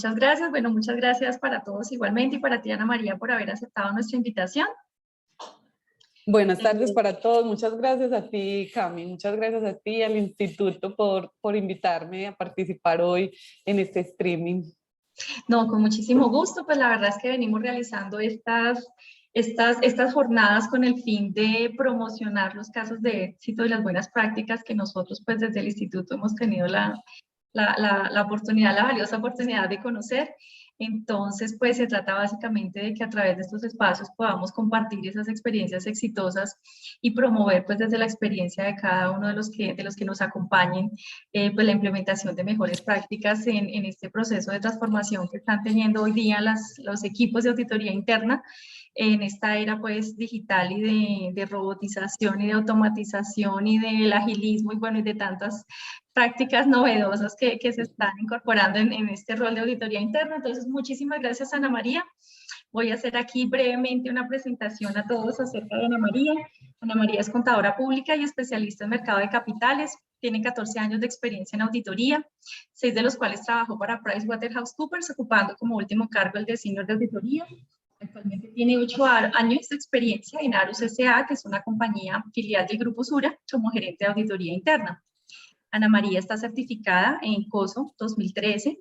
muchas gracias. Bueno, muchas gracias para todos igualmente y para ti, Ana María, por haber aceptado nuestra invitación. Buenas tardes para todos. Muchas gracias a ti, Cami. Muchas gracias a ti, al instituto, por invitarme a participar hoy en este streaming. No, con muchísimo gusto. Pues la verdad es que venimos realizando estas jornadas con el fin de promocionar los casos de éxito y las buenas prácticas que nosotros, pues desde el instituto hemos tenido la oportunidad, la valiosa oportunidad de conocer. Entonces, pues se trata básicamente de que a través de estos espacios podamos compartir esas experiencias exitosas y promover, pues desde la experiencia de cada uno de los que nos acompañen, pues la implementación de mejores prácticas en este proceso de transformación que están teniendo hoy día los equipos de auditoría interna en esta era pues digital y de robotización y de automatización y del agilismo y bueno, y de tantas prácticas novedosas que se están incorporando en este rol de auditoría interna. Entonces, muchísimas gracias, Ana María. Voy a hacer aquí brevemente una presentación a todos acerca de Ana María. Ana María es contadora pública y especialista en mercado de capitales. Tiene 14 años de experiencia en auditoría, 6 de los cuales trabajó para PricewaterhouseCoopers, ocupando como último cargo el de senior de auditoría. Actualmente tiene 8 años de experiencia en Arus S.A., que es una compañía filial del Grupo Sura, como gerente de auditoría interna. Ana María está certificada en COSO 2013,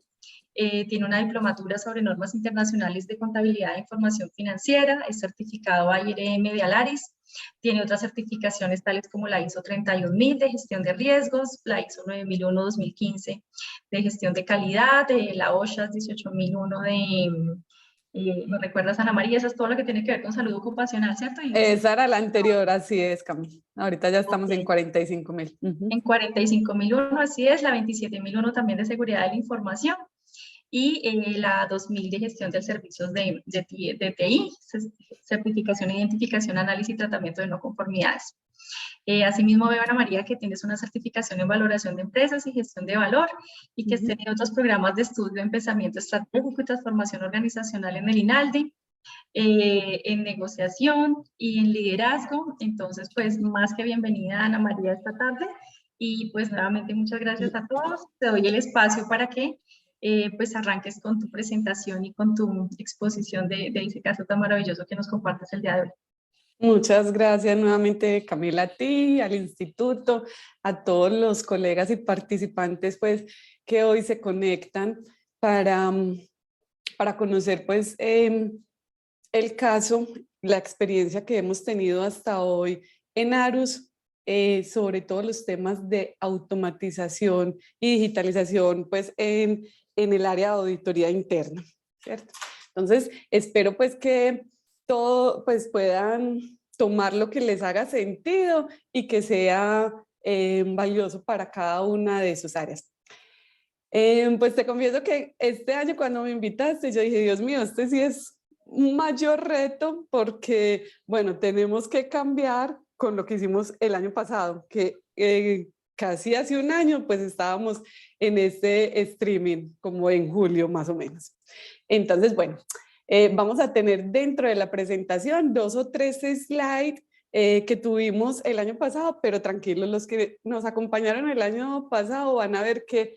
tiene una diplomatura sobre normas internacionales de contabilidad e información financiera, es certificado IRM de Alaris, tiene otras certificaciones tales como la ISO 31000 de gestión de riesgos, la ISO 9001-2015 de gestión de calidad, la OSHA 18001 de... ¿me recuerdas, Ana María? Eso es todo lo que tiene que ver con salud ocupacional, ¿cierto? Esa era la anterior, así es, Cami. Ahorita ya estamos en 45.000. En 45001, así es, la 27001 también de seguridad de la información y la 2000 de gestión de servicios de TI, certificación, identificación, análisis y tratamiento de no conformidades. Asimismo, veo, Ana María, que tienes una certificación en valoración de empresas y gestión de valor y que has tenido otros programas de estudio en pensamiento estratégico y transformación organizacional en el INALDI, en negociación y en liderazgo. Entonces, pues, más que bienvenida, Ana María, esta tarde. Y pues, nuevamente, muchas gracias a todos. Te doy el espacio para que pues arranques con tu presentación y con tu exposición de ese caso tan maravilloso que nos compartes el día de hoy. Muchas gracias nuevamente, Camila, a ti, al instituto, a todos los colegas y participantes pues, que hoy se conectan para conocer pues, el caso, la experiencia que hemos tenido hasta hoy en Arus, sobre todos los temas de automatización y digitalización pues, en el área de auditoría interna, ¿cierto? Entonces, espero pues que todo pues puedan tomar lo que les haga sentido y que sea valioso para cada una de sus áreas. Pues te confieso que este año cuando me invitaste yo dije, Dios mío, este sí es un mayor reto porque, bueno, tenemos que cambiar con lo que hicimos el año pasado, que casi hace un año pues estábamos en este streaming como en julio más o menos. Entonces, bueno, vamos a tener dentro de la presentación 2 o 3 slides que tuvimos el año pasado, pero tranquilos, los que nos acompañaron el año pasado van a ver que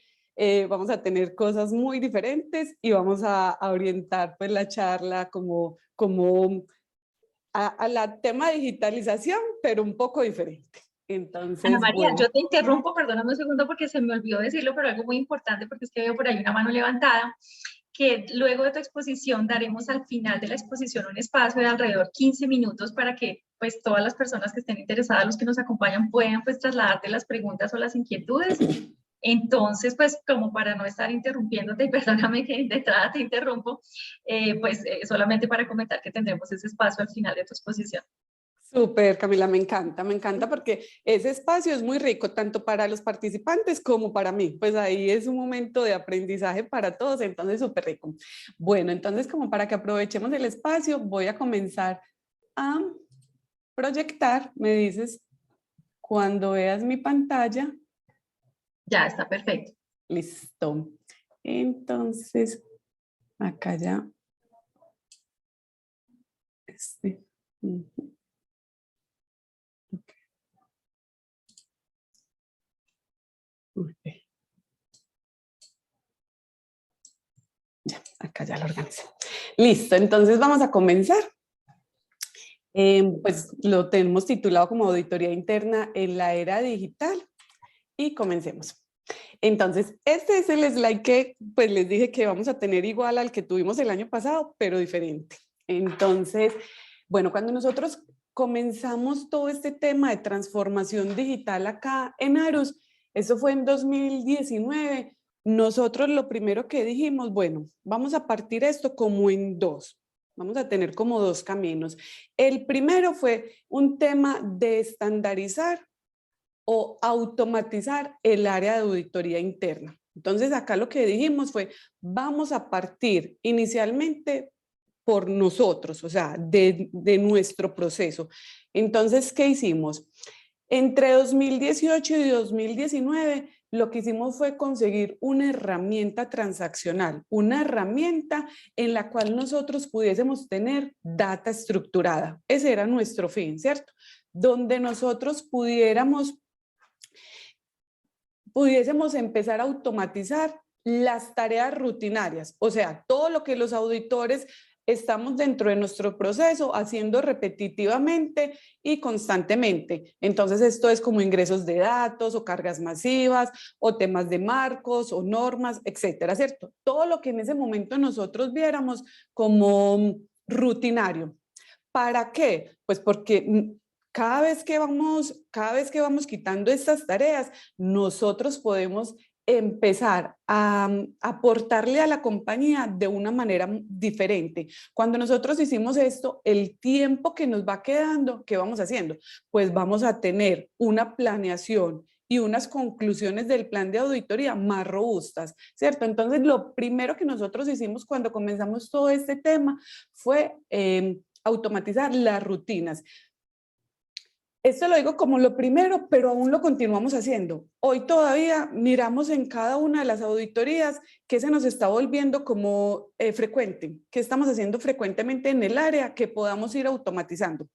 vamos a tener cosas muy diferentes y vamos a orientar pues la charla como a la tema digitalización, pero un poco diferente. Entonces, Ana María, bueno. yo te interrumpo, perdóname un segundo porque se me olvidó decirlo, pero algo muy importante porque es que veo por ahí una mano levantada, que luego de tu exposición daremos al final de la exposición un espacio de alrededor 15 minutos para que pues todas las personas que estén interesadas, los que nos acompañan, puedan pues trasladarte las preguntas o las inquietudes. Entonces, pues como para no estar interrumpiéndote, y perdóname que de entrada te interrumpo, solamente para comentar que tendremos ese espacio al final de tu exposición. Súper, Camila, me encanta porque ese espacio es muy rico, tanto para los participantes como para mí. Pues ahí es un momento de aprendizaje para todos, entonces súper rico. Bueno, entonces como para que aprovechemos el espacio, voy a comenzar a proyectar. Me dices cuando veas mi pantalla. Ya, está perfecto. Listo. Entonces, acá ya. Ya. Listo, entonces vamos a comenzar. Pues lo tenemos titulado como Auditoría Interna en la Era Digital y comencemos. Entonces, este es el slide que pues les dije que vamos a tener igual al que tuvimos el año pasado, pero diferente. Entonces, bueno, cuando nosotros comenzamos todo este tema de transformación digital acá en Arus, eso fue en 2019, nosotros lo primero que dijimos, bueno, vamos a partir esto como en dos. Vamos a tener como dos caminos. El primero fue un tema de estandarizar o automatizar el área de auditoría interna. Entonces acá lo que dijimos fue, vamos a partir inicialmente por nosotros, o sea, de nuestro proceso. Entonces, ¿qué hicimos? Entre 2018 y 2019, lo que hicimos fue conseguir una herramienta transaccional, una herramienta en la cual nosotros pudiésemos tener data estructurada. Ese era nuestro fin, ¿cierto? Donde nosotros pudiésemos empezar a automatizar las tareas rutinarias, o sea, todo lo que los auditores estamos dentro de nuestro proceso haciendo repetitivamente y constantemente. Entonces esto es como ingresos de datos o cargas masivas o temas de marcos o normas, etcétera, ¿cierto? Todo lo que en ese momento nosotros viéramos como rutinario. ¿Para qué? Pues porque cada vez que vamos quitando estas tareas, nosotros podemos empezar a aportarle a la compañía de una manera diferente. Cuando nosotros hicimos esto, el tiempo que nos va quedando, ¿qué vamos haciendo? Pues vamos a tener una planeación y unas conclusiones del plan de auditoría más robustas, ¿cierto? Entonces, lo primero que nosotros hicimos cuando comenzamos todo este tema fue automatizar las rutinas. Esto lo digo como lo primero, pero aún lo continuamos haciendo. Hoy todavía miramos en cada una de las auditorías qué se nos está volviendo como frecuente, qué estamos haciendo frecuentemente en el área que podamos ir automatizando.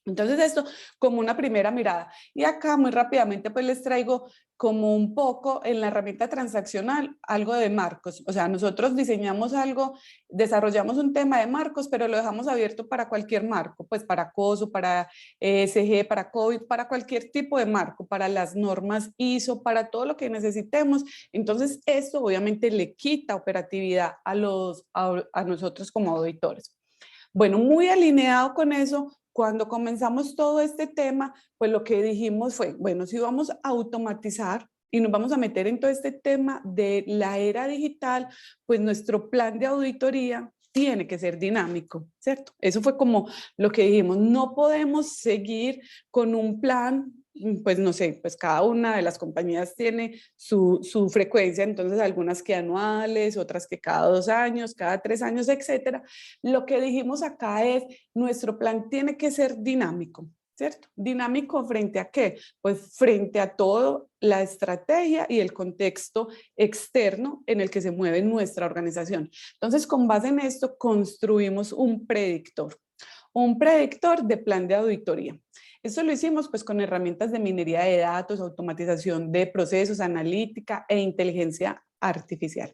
Entonces esto como una primera mirada. Y acá muy rápidamente pues les traigo como un poco en la herramienta transaccional algo de marcos. O sea, nosotros diseñamos algo, desarrollamos un tema de marcos, pero lo dejamos abierto para cualquier marco, pues para COSO, para ESG, para COVID, para cualquier tipo de marco, para las normas ISO, para todo lo que necesitemos. Entonces esto obviamente le quita operatividad a nosotros como auditores. Bueno, muy alineado con eso, cuando comenzamos todo este tema, pues lo que dijimos fue, bueno, si vamos a automatizar y nos vamos a meter en todo este tema de la era digital, pues nuestro plan de auditoría tiene que ser dinámico, ¿cierto? Eso fue como lo que dijimos, no podemos seguir con un plan, pues no sé, pues cada una de las compañías tiene su frecuencia, entonces algunas que anuales, otras que cada 2 años, cada 3 años, etcétera. Lo que dijimos acá es, nuestro plan tiene que ser dinámico, ¿cierto? ¿Dinámico frente a qué? Pues frente a toda la estrategia y el contexto externo en el que se mueve nuestra organización. Entonces, con base en esto, construimos un predictor de plan de auditoría. Esto lo hicimos pues con herramientas de minería de datos, automatización de procesos, analítica e inteligencia artificial.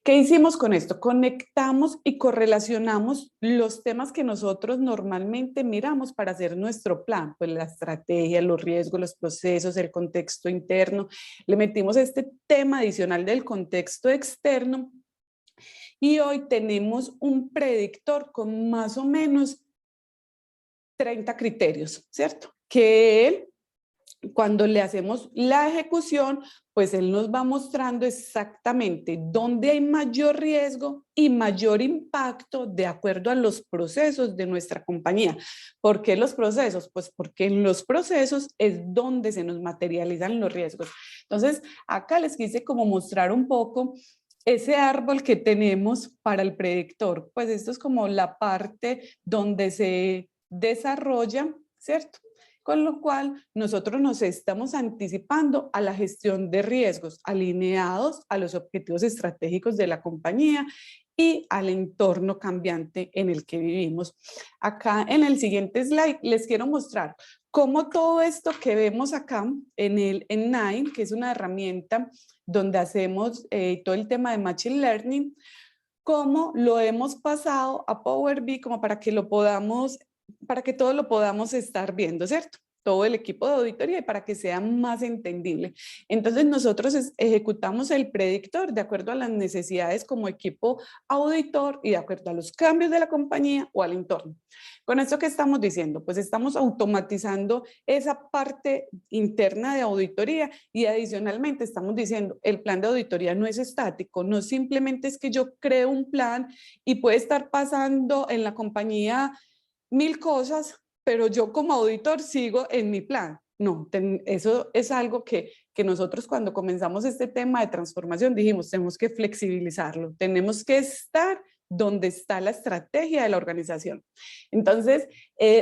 ¿Qué hicimos con esto? Conectamos y correlacionamos los temas que nosotros normalmente miramos para hacer nuestro plan, pues la estrategia, los riesgos, los procesos, el contexto interno. Le metimos este tema adicional del contexto externo y hoy tenemos un predictor con más o menos 30 criterios, ¿cierto? Que él, cuando le hacemos la ejecución, pues él nos va mostrando exactamente dónde hay mayor riesgo y mayor impacto de acuerdo a los procesos de nuestra compañía. ¿Por qué los procesos? Pues porque en los procesos es donde se nos materializan los riesgos. Entonces, acá les quise como mostrar un poco ese árbol que tenemos para el predictor. Pues esto es como la parte donde se desarrolla, ¿cierto? Con lo cual nosotros nos estamos anticipando a la gestión de riesgos alineados a los objetivos estratégicos de la compañía y al entorno cambiante en el que vivimos. Acá en el siguiente slide les quiero mostrar cómo todo esto que vemos acá en Nine, que es una herramienta donde hacemos todo el tema de Machine Learning, cómo lo hemos pasado a Power BI como para que todos lo podamos estar viendo, ¿cierto? Todo el equipo de auditoría y para que sea más entendible. Entonces nosotros ejecutamos el predictor de acuerdo a las necesidades como equipo auditor y de acuerdo a los cambios de la compañía o al entorno. ¿Con esto qué estamos diciendo? Pues estamos automatizando esa parte interna de auditoría y adicionalmente estamos diciendo el plan de auditoría no es estático, no simplemente es que yo creo un plan y puede estar pasando en la compañía 1000 cosas, pero yo como auditor sigo en mi plan. No, eso es algo que nosotros cuando comenzamos este tema de transformación dijimos, tenemos que flexibilizarlo, tenemos que estar donde está la estrategia de la organización. Entonces,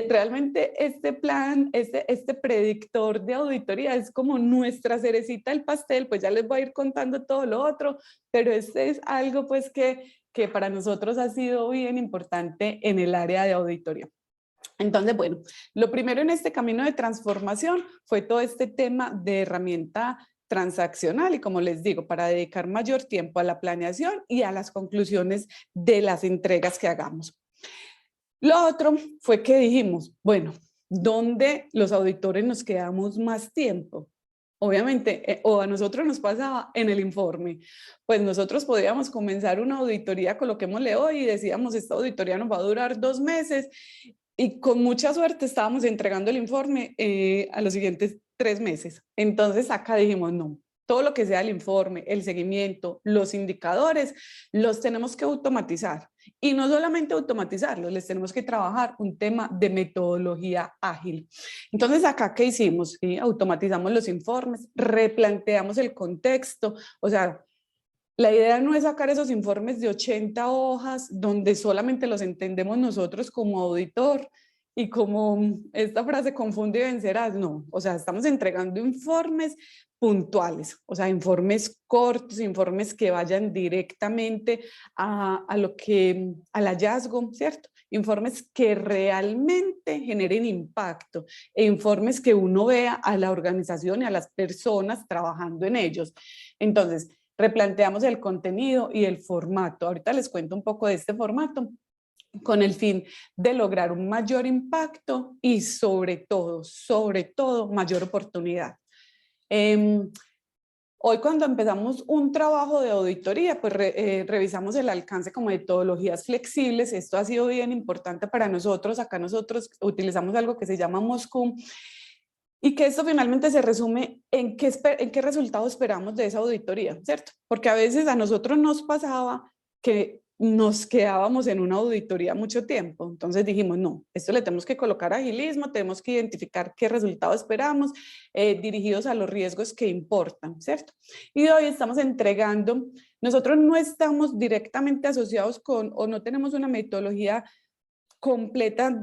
realmente este plan, este predictor de auditoría es como nuestra cerecita del pastel, pues ya les voy a ir contando todo lo otro, pero este es algo pues que para nosotros ha sido bien importante en el área de auditoría. Entonces, bueno, lo primero en este camino de transformación fue todo este tema de herramienta transaccional y como les digo, para dedicar mayor tiempo a la planeación y a las conclusiones de las entregas que hagamos. Lo otro fue que dijimos, bueno, ¿dónde los auditores nos quedamos más tiempo? Obviamente, o a nosotros nos pasaba en el informe, pues nosotros podíamos comenzar una auditoría, coloquémosle hoy y decíamos, esta auditoría nos va a durar 2 meses y con mucha suerte estábamos entregando el informe a los siguientes 3 meses. Entonces acá dijimos, no, todo lo que sea el informe, el seguimiento, los indicadores, los tenemos que automatizar. Y no solamente automatizarlos, les tenemos que trabajar un tema de metodología ágil. Entonces acá, ¿qué hicimos? ¿Sí? Automatizamos los informes, replanteamos el contexto, o sea, la idea no es sacar esos informes de 80 hojas donde solamente los entendemos nosotros como auditor y como esta frase confunde y vencerás, no, o sea, estamos entregando informes puntuales, o sea, informes cortos, informes que vayan directamente al hallazgo, ¿cierto? Informes que realmente generen impacto e informes que uno vea a la organización y a las personas trabajando en ellos. Entonces, replanteamos el contenido y el formato. Ahorita les cuento un poco de este formato con el fin de lograr un mayor impacto y sobre todo, mayor oportunidad. Hoy cuando empezamos un trabajo de auditoría, pues revisamos el alcance como metodologías flexibles. Esto ha sido bien importante para nosotros. Acá nosotros utilizamos algo que se llama Moscú y que esto finalmente se resume en qué resultado esperamos de esa auditoría, ¿cierto? Porque a veces a nosotros nos pasaba que nos quedábamos en una auditoría mucho tiempo. Entonces dijimos, no, esto le tenemos que colocar agilismo, tenemos que identificar qué resultado esperamos, dirigidos a los riesgos que importan, ¿cierto? Y hoy estamos entregando, nosotros no estamos directamente asociados con, o no tenemos una metodología completa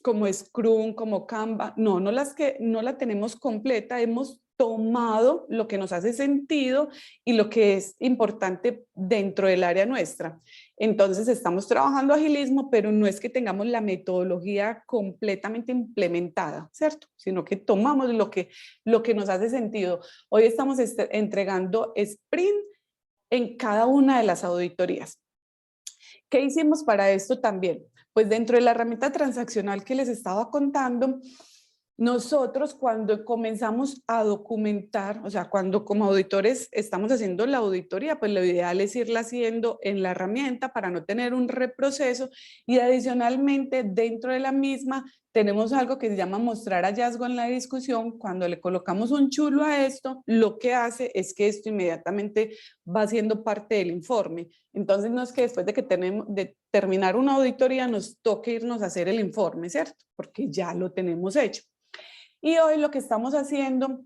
como Scrum, como Canva, no la tenemos completa, hemos tomado lo que nos hace sentido y lo que es importante dentro del área nuestra. Entonces estamos trabajando agilismo, pero no es que tengamos la metodología completamente implementada, ¿cierto? Sino que tomamos lo que nos hace sentido. Hoy estamos entregando sprint en cada una de las auditorías. ¿Qué hicimos para esto también? Pues dentro de la herramienta transaccional que les estaba contando, nosotros cuando comenzamos a documentar, o sea, cuando como auditores estamos haciendo la auditoría, pues lo ideal es irla haciendo en la herramienta para no tener un reproceso y adicionalmente dentro de la misma tenemos algo que se llama mostrar hallazgo en la discusión. Cuando le colocamos un chulo a esto, lo que hace es que esto inmediatamente va siendo parte del informe. Entonces no es que después de terminar una auditoría nos toque irnos a hacer el informe, ¿cierto? Porque ya lo tenemos hecho. Y hoy lo que estamos haciendo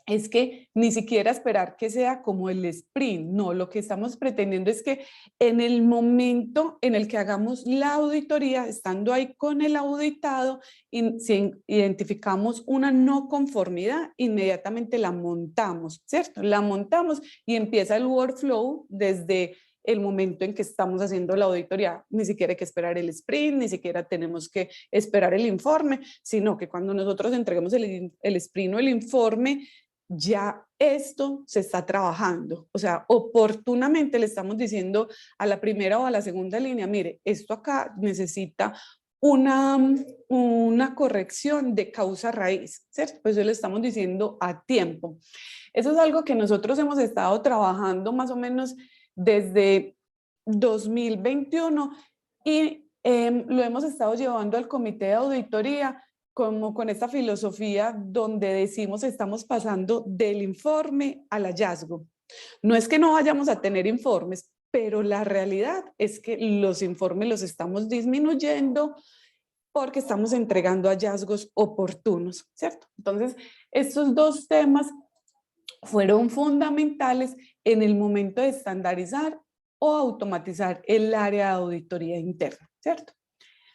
es que ni siquiera esperar que sea como el sprint, no, lo que estamos pretendiendo es que en el momento en el que hagamos la auditoría, estando ahí con el auditado, y si identificamos una no conformidad, inmediatamente la montamos, ¿cierto? La montamos y empieza el workflow desde el momento en que estamos haciendo la auditoría. Ni siquiera hay que esperar el sprint, ni siquiera tenemos que esperar el informe, sino que cuando nosotros entreguemos el sprint o el informe, ya esto se está trabajando. O sea, oportunamente le estamos diciendo a la primera o a la segunda línea, mire, esto acá necesita una corrección de causa raíz, ¿cierto? Pues eso le estamos diciendo a tiempo. Eso es algo que nosotros hemos estado trabajando más o menos desde 2021 y lo hemos estado llevando al comité de auditoría como con esta filosofía donde decimos estamos pasando del informe al hallazgo. No es que no vayamos a tener informes, pero la realidad es que los informes los estamos disminuyendo porque estamos entregando hallazgos oportunos, ¿cierto? Entonces, estos dos temas fueron fundamentales en el momento de estandarizar o automatizar el área de auditoría interna, ¿cierto?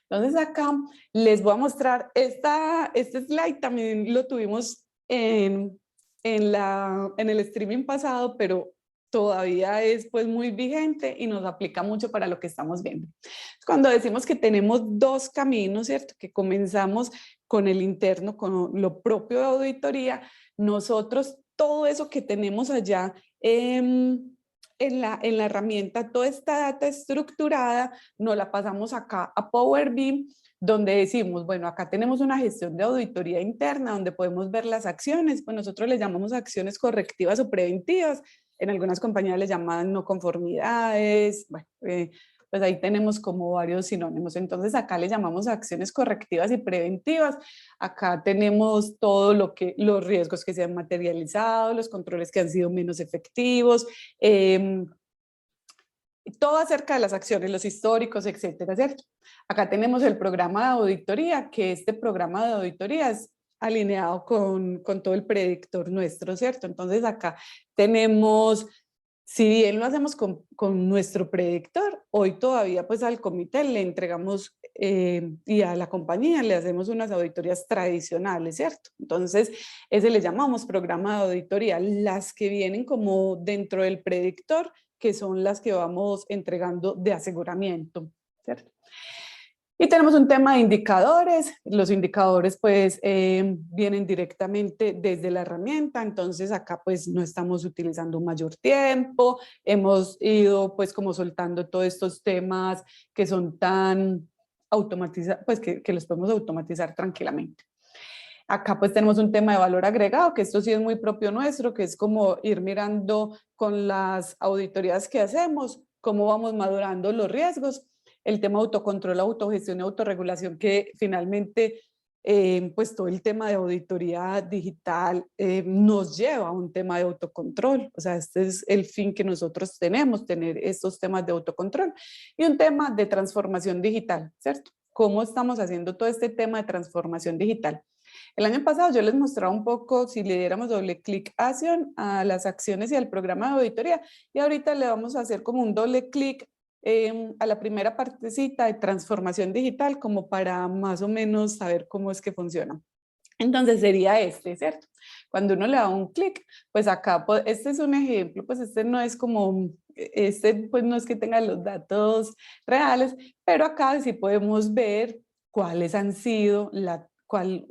Entonces acá les voy a mostrar, este slide también lo tuvimos en el streaming pasado, pero todavía es pues muy vigente y nos aplica mucho para lo que estamos viendo. Cuando decimos que tenemos dos caminos, ¿cierto? Que comenzamos con el interno, con lo propio de auditoría, nosotros todo eso que tenemos allá en la herramienta, toda esta data estructurada, nos la pasamos acá a Power BI, donde decimos, bueno, acá tenemos una gestión de auditoría interna, donde podemos ver las acciones, pues nosotros le llamamos acciones correctivas o preventivas, en algunas compañías le llaman no conformidades, bueno, pues ahí tenemos como varios sinónimos. Entonces acá le llamamos acciones correctivas y preventivas. Acá tenemos todo lo que, los riesgos que se han materializado, los controles que han sido menos efectivos, todo acerca de las acciones, los históricos, etcétera, ¿cierto? Acá tenemos el programa de auditoría, que este programa de auditoría es alineado con todo el predictor nuestro, ¿cierto? Entonces acá tenemos, si bien lo hacemos con nuestro predictor, hoy todavía pues al comité le entregamos y a la compañía le hacemos unas auditorías tradicionales, ¿cierto? Entonces ese le llamamos programa de auditoría, las que vienen como dentro del predictor, que son las que vamos entregando de aseguramiento, ¿cierto? Y tenemos un tema de indicadores. Los indicadores pues vienen directamente desde la herramienta, entonces acá pues no estamos utilizando un mayor tiempo, hemos ido pues como soltando todos estos temas que son tan automatizados, pues que los podemos automatizar tranquilamente. Acá pues tenemos un tema de valor agregado, que esto sí es muy propio nuestro, que es como ir mirando con las auditorías que hacemos, cómo vamos madurando los riesgos, el tema de autocontrol, autogestión y autorregulación, que finalmente pues todo el tema de auditoría digital nos lleva a un tema de autocontrol, o sea, este es el fin que nosotros tenemos, tener estos temas de autocontrol y un tema de transformación digital, ¿cierto? ¿Cómo estamos haciendo todo este tema de transformación digital? El año pasado yo les mostraba un poco, si le diéramos doble clic a las acciones y al programa de auditoría, y ahorita le vamos a hacer como un doble clic a la primera partecita de transformación digital, como para más o menos saber cómo es que funciona. Entonces sería este, ¿cierto? Cuando uno le da un clic, pues acá, este es un ejemplo, pues este no es como, este pues no es que tenga los datos reales, pero acá sí podemos ver cuáles han sido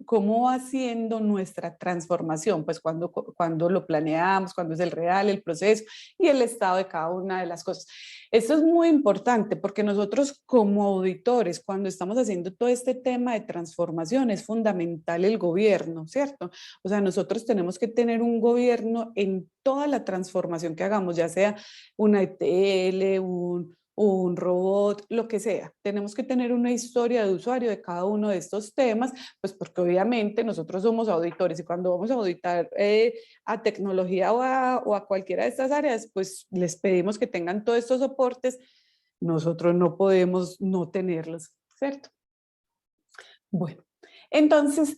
cómo va siendo nuestra transformación, pues cuando lo planeamos, cuando es el real, el proceso y el estado de cada una de las cosas. Esto es muy importante porque nosotros como auditores, cuando estamos haciendo todo este tema de transformación, es fundamental el gobierno, ¿cierto? O sea, nosotros tenemos que tener un gobierno en toda la transformación que hagamos, ya sea una ETL, un robot, lo que sea. Tenemos que tener una historia de usuario de cada uno de estos temas, pues porque obviamente nosotros somos auditores y cuando vamos a auditar a tecnología o a cualquiera de estas áreas, pues les pedimos que tengan todos estos soportes. Nosotros no podemos no tenerlos, ¿cierto? Bueno, entonces,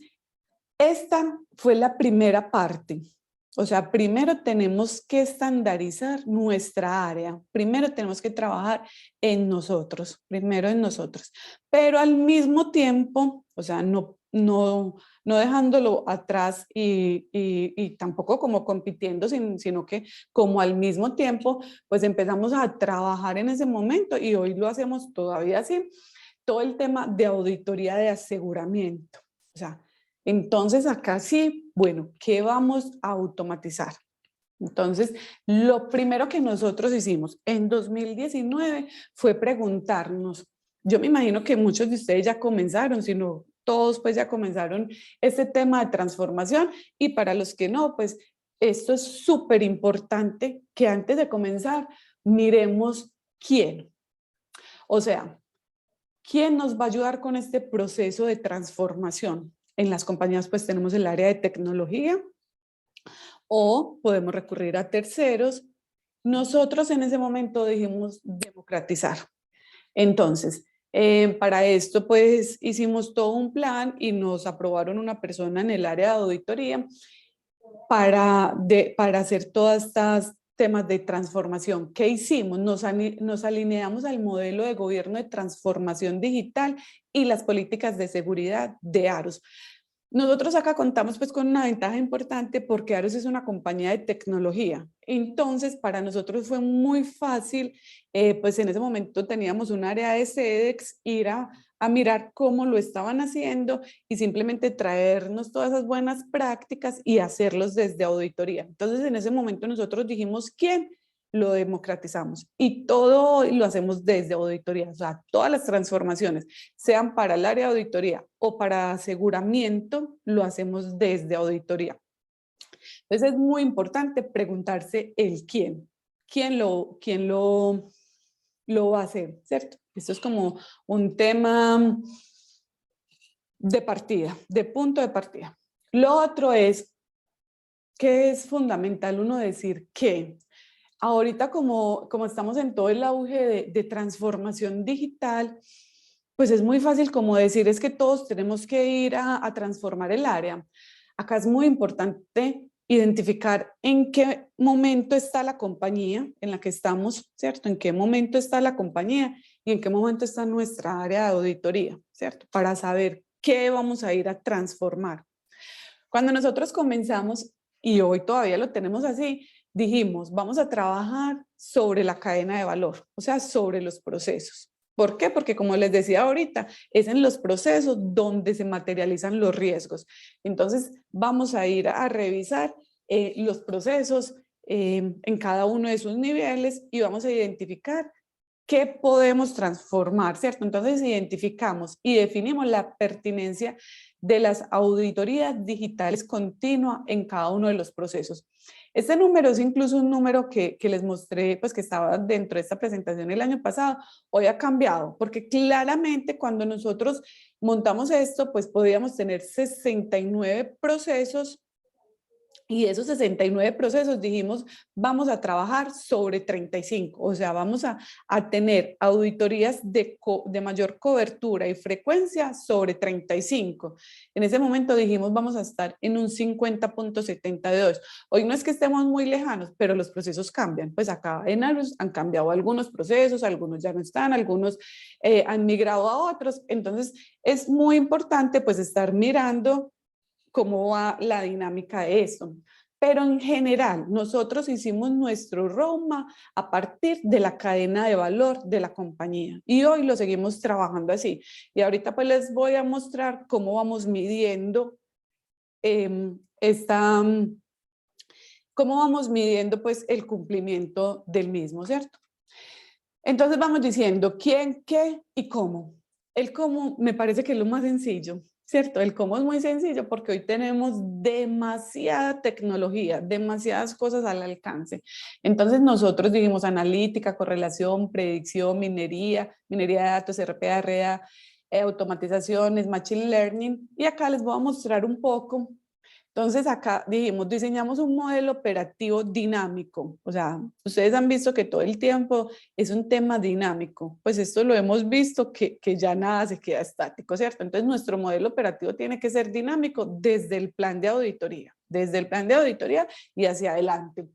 esta fue la primera parte. O sea, primero tenemos que estandarizar nuestra área, primero tenemos que trabajar en nosotros, primero en nosotros, pero al mismo tiempo, o sea, no dejándolo atrás y tampoco como compitiendo, sino que como al mismo tiempo, pues empezamos a trabajar en ese momento y hoy lo hacemos todavía así, todo el tema de auditoría de aseguramiento. O sea, Entonces acá sí, bueno, ¿qué vamos a automatizar? Entonces, lo primero que nosotros hicimos en 2019 fue preguntarnos, yo me imagino que muchos de ustedes ya comenzaron, si no todos pues ya comenzaron este tema de transformación, y para los que no, pues esto es súper importante que antes de comenzar miremos quién, o sea, quién nos va a ayudar con este proceso de transformación. En las compañías pues tenemos el área de tecnología, o podemos recurrir a terceros. Nosotros en ese momento dijimos democratizar. Entonces, para esto pues hicimos todo un plan y nos aprobaron una persona en el área de auditoría para hacer todas estas temas de transformación. ¿Qué hicimos? Nos alineamos al modelo de gobierno de transformación digital y las políticas de seguridad de ARUS. Nosotros acá contamos pues con una ventaja importante porque ARUS es una compañía de tecnología. Entonces, para nosotros fue muy fácil, pues en ese momento teníamos un área de SEDEX, ir a mirar cómo lo estaban haciendo y simplemente traernos todas esas buenas prácticas y hacerlos desde auditoría. Entonces, en ese momento nosotros dijimos, ¿quién? Lo democratizamos y todo lo hacemos desde auditoría, o sea, todas las transformaciones, sean para el área de auditoría o para aseguramiento, lo hacemos desde auditoría. Entonces es muy importante preguntarse el quién lo va a hacer, ¿cierto? Esto es como un tema de partida, de punto de partida. Lo otro es que es fundamental uno decir que ahorita como estamos en todo el auge de transformación digital, pues es muy fácil como decir es que todos tenemos que ir a transformar el área. Acá es muy importante identificar en qué momento está la compañía en la que estamos, ¿cierto? En qué momento está la compañía y en qué momento está nuestra área de auditoría, ¿cierto? Para saber qué vamos a ir a transformar. Cuando nosotros comenzamos, y hoy todavía lo tenemos así, dijimos, vamos a trabajar sobre la cadena de valor, o sea, sobre los procesos. ¿Por qué? Porque como les decía ahorita, es en los procesos donde se materializan los riesgos. Entonces, vamos a ir a revisar los procesos en cada uno de sus niveles y vamos a identificar qué podemos transformar, ¿cierto? Entonces identificamos y definimos la pertinencia de las auditorías digitales continuas en cada uno de los procesos. Este número es incluso un número que les mostré, pues que estaba dentro de esta presentación el año pasado. Hoy ha cambiado, porque claramente cuando nosotros montamos esto, pues podíamos tener 69 procesos y esos 69 procesos dijimos, vamos a trabajar sobre 35, o sea, vamos a tener auditorías de mayor cobertura y frecuencia sobre 35. En ese momento dijimos, vamos a estar en un 50.72. Hoy no es que estemos muy lejanos, pero los procesos cambian. Pues acá en ARUS han cambiado algunos procesos, algunos ya no están, algunos han migrado a otros. Entonces, es muy importante pues estar mirando cómo va la dinámica de esto. Pero en general, nosotros hicimos nuestro roadmap a partir de la cadena de valor de la compañía y hoy lo seguimos trabajando así. Y ahorita pues les voy a mostrar cómo vamos midiendo cómo vamos midiendo pues el cumplimiento del mismo, ¿cierto? Entonces vamos diciendo quién, qué y cómo. El cómo me parece que es lo más sencillo, ¿cierto? El cómo es muy sencillo porque hoy tenemos demasiada tecnología, demasiadas cosas al alcance. Entonces nosotros dijimos analítica, correlación, predicción, minería de datos, RPA, RA, automatizaciones, machine learning. Y acá les voy a mostrar un poco. Entonces acá dijimos, diseñamos un modelo operativo dinámico. O sea, ustedes han visto que todo el tiempo es un tema dinámico. Pues esto lo hemos visto que ya nada se queda estático, ¿cierto? Entonces nuestro modelo operativo tiene que ser dinámico desde el plan de auditoría y hacia adelante.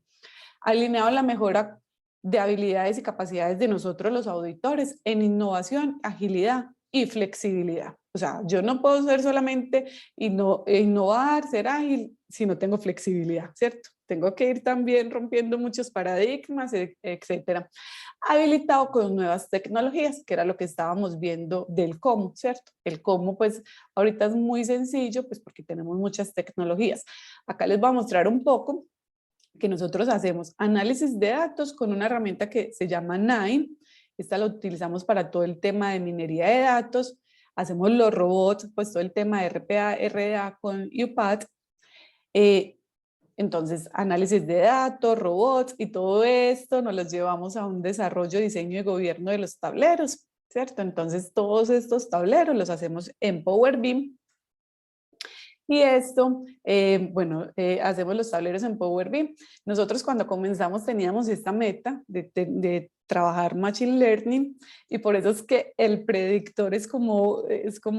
Alineado a la mejora de habilidades y capacidades de nosotros los auditores en innovación, agilidad y flexibilidad. O sea, yo no puedo ser solamente innovar, ser ágil, si no tengo flexibilidad, ¿cierto? tengo que ir también rompiendo muchos paradigmas, etcétera. Habilitado con nuevas tecnologías, que era lo que estábamos viendo del cómo, ¿cierto? El cómo, pues, ahorita es muy sencillo, pues, porque tenemos muchas tecnologías. Acá les voy a mostrar un poco que nosotros hacemos análisis de datos con una herramienta que se llama Nine. Esta la utilizamos para todo el tema de minería de datos. Hacemos los robots, pues todo el tema de RPA, RDA con UPath. Entonces, análisis de datos, robots y todo esto nos los llevamos a un desarrollo, diseño y gobierno de los tableros, ¿cierto? Entonces, todos estos tableros los hacemos en Power BI. Y esto, hacemos los tableros en Power BI. Nosotros cuando comenzamos teníamos esta meta de trabajar Machine Learning y por eso es que el predictor es como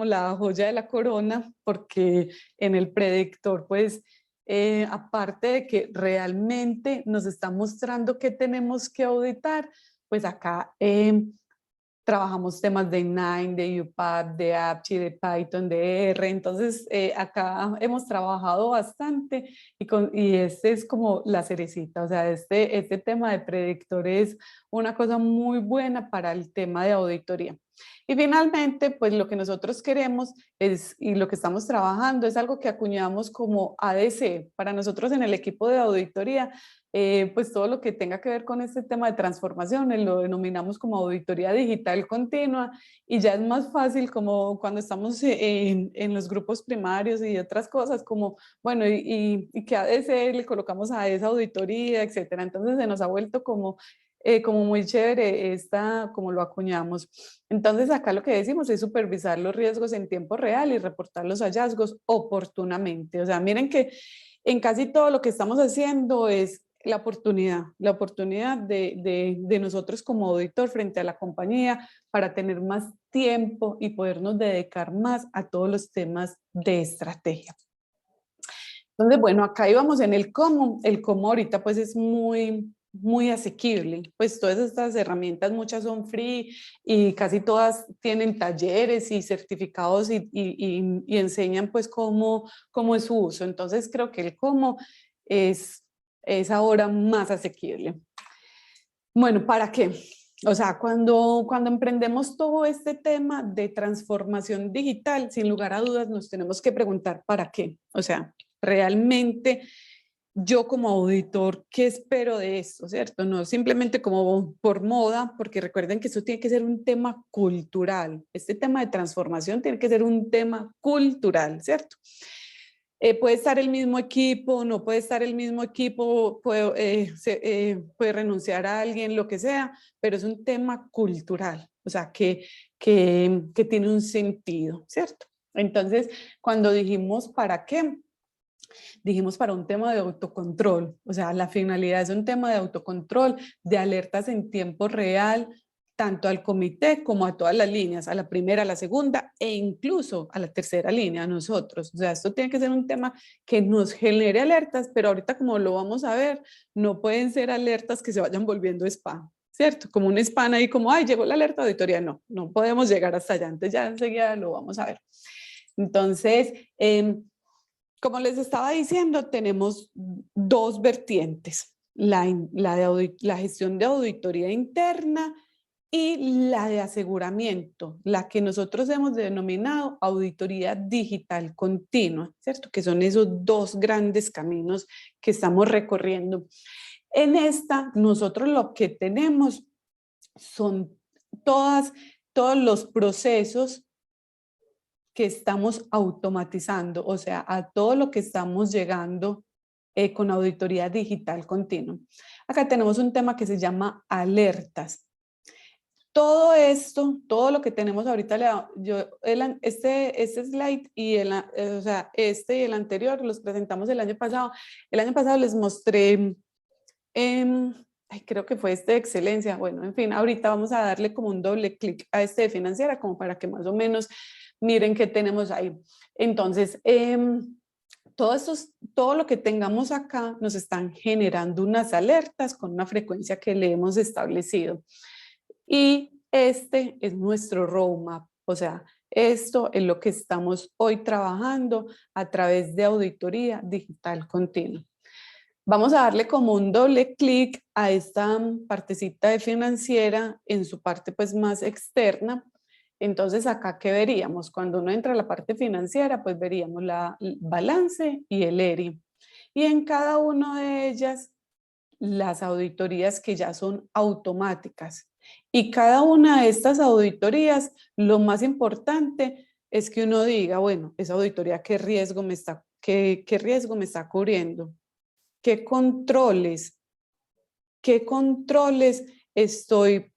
la joya de la corona, porque en el predictor pues aparte de que realmente nos está mostrando qué tenemos que auditar, pues acá trabajamos temas de Nine, de UPath, de Apchi, de Python, de R. Entonces, acá hemos trabajado bastante y este es como la cerecita. O sea, este tema de predictor es una cosa muy buena para el tema de auditoría. Y finalmente, pues lo que nosotros queremos y lo que estamos trabajando es algo que acuñamos como ADC. Para nosotros en el equipo de auditoría, pues todo lo que tenga que ver con este tema de transformación, lo denominamos como auditoría digital continua y ya es más fácil como cuando estamos en los grupos primarios y otras cosas como, bueno, y qué ADC le colocamos a esa auditoría, etcétera. Entonces se nos ha vuelto como muy chévere como lo acuñamos. Entonces acá lo que decimos es supervisar los riesgos en tiempo real y reportar los hallazgos oportunamente. O sea, miren que en casi todo lo que estamos haciendo es la oportunidad de nosotros como auditor frente a la compañía para tener más tiempo y podernos dedicar más a todos los temas de estrategia. Entonces, bueno, acá íbamos en el cómo ahorita pues es muy asequible, pues todas estas herramientas, muchas son free y casi todas tienen talleres y certificados y enseñan pues cómo es su uso. Entonces creo que el cómo es ahora más asequible. Bueno, ¿para qué? O sea, cuando emprendemos todo este tema de transformación digital, sin lugar a dudas nos tenemos que preguntar ¿para qué? O sea, realmente yo como auditor, ¿qué espero de esto? ¿Cierto? No simplemente como por moda, porque recuerden que esto tiene que ser un tema cultural. Este tema de transformación tiene que ser un tema cultural, ¿cierto? Puede estar el mismo equipo, no puede estar el mismo equipo, puede renunciar a alguien, lo que sea, pero es un tema cultural, o sea, que tiene un sentido, ¿cierto? Entonces, cuando dijimos ¿para qué? Dijimos para un tema de autocontrol, o sea, la finalidad es un tema de autocontrol, de alertas en tiempo real, tanto al comité como a todas las líneas, a la primera, a la segunda e incluso a la tercera línea, a nosotros. O sea, esto tiene que ser un tema que nos genere alertas, pero ahorita como lo vamos a ver, no pueden ser alertas que se vayan volviendo spam, ¿cierto? Como un spam ahí como, ay, llegó la alerta auditoría. No, no podemos llegar hasta allá, entonces ya enseguida lo vamos a ver. Entonces, como les estaba diciendo, tenemos dos vertientes, la gestión de auditoría interna y la de aseguramiento, la que nosotros hemos denominado auditoría digital continua, ¿cierto? Que son esos dos grandes caminos que estamos recorriendo. En esta, nosotros lo que tenemos son todos los procesos que estamos automatizando, o sea, a todo lo que estamos llegando con auditoría digital continua. Acá tenemos un tema que se llama alertas. Todo esto, todo lo que tenemos ahorita, este slide y este y el anterior los presentamos el año pasado. El año pasado les mostré, creo que fue este de excelencia. Bueno, en fin, ahorita vamos a darle como un doble clic a este de financiera, como para que más o menos miren qué tenemos ahí. Entonces, todo lo que tengamos acá nos están generando unas alertas con una frecuencia que le hemos establecido. Y este es nuestro roadmap, o sea, esto es lo que estamos hoy trabajando a través de auditoría digital continua. Vamos a darle como un doble clic a esta partecita de financiera en su parte pues más externa. Entonces acá, ¿qué veríamos? Cuando uno entra a la parte financiera, pues veríamos el balance y el ERI. Y en cada una de ellas, las auditorías que ya son automáticas. Y cada una de estas auditorías, lo más importante es que uno diga, bueno, esa auditoría, ¿qué riesgo me está, qué riesgo me está cubriendo? ¿Qué controles estoy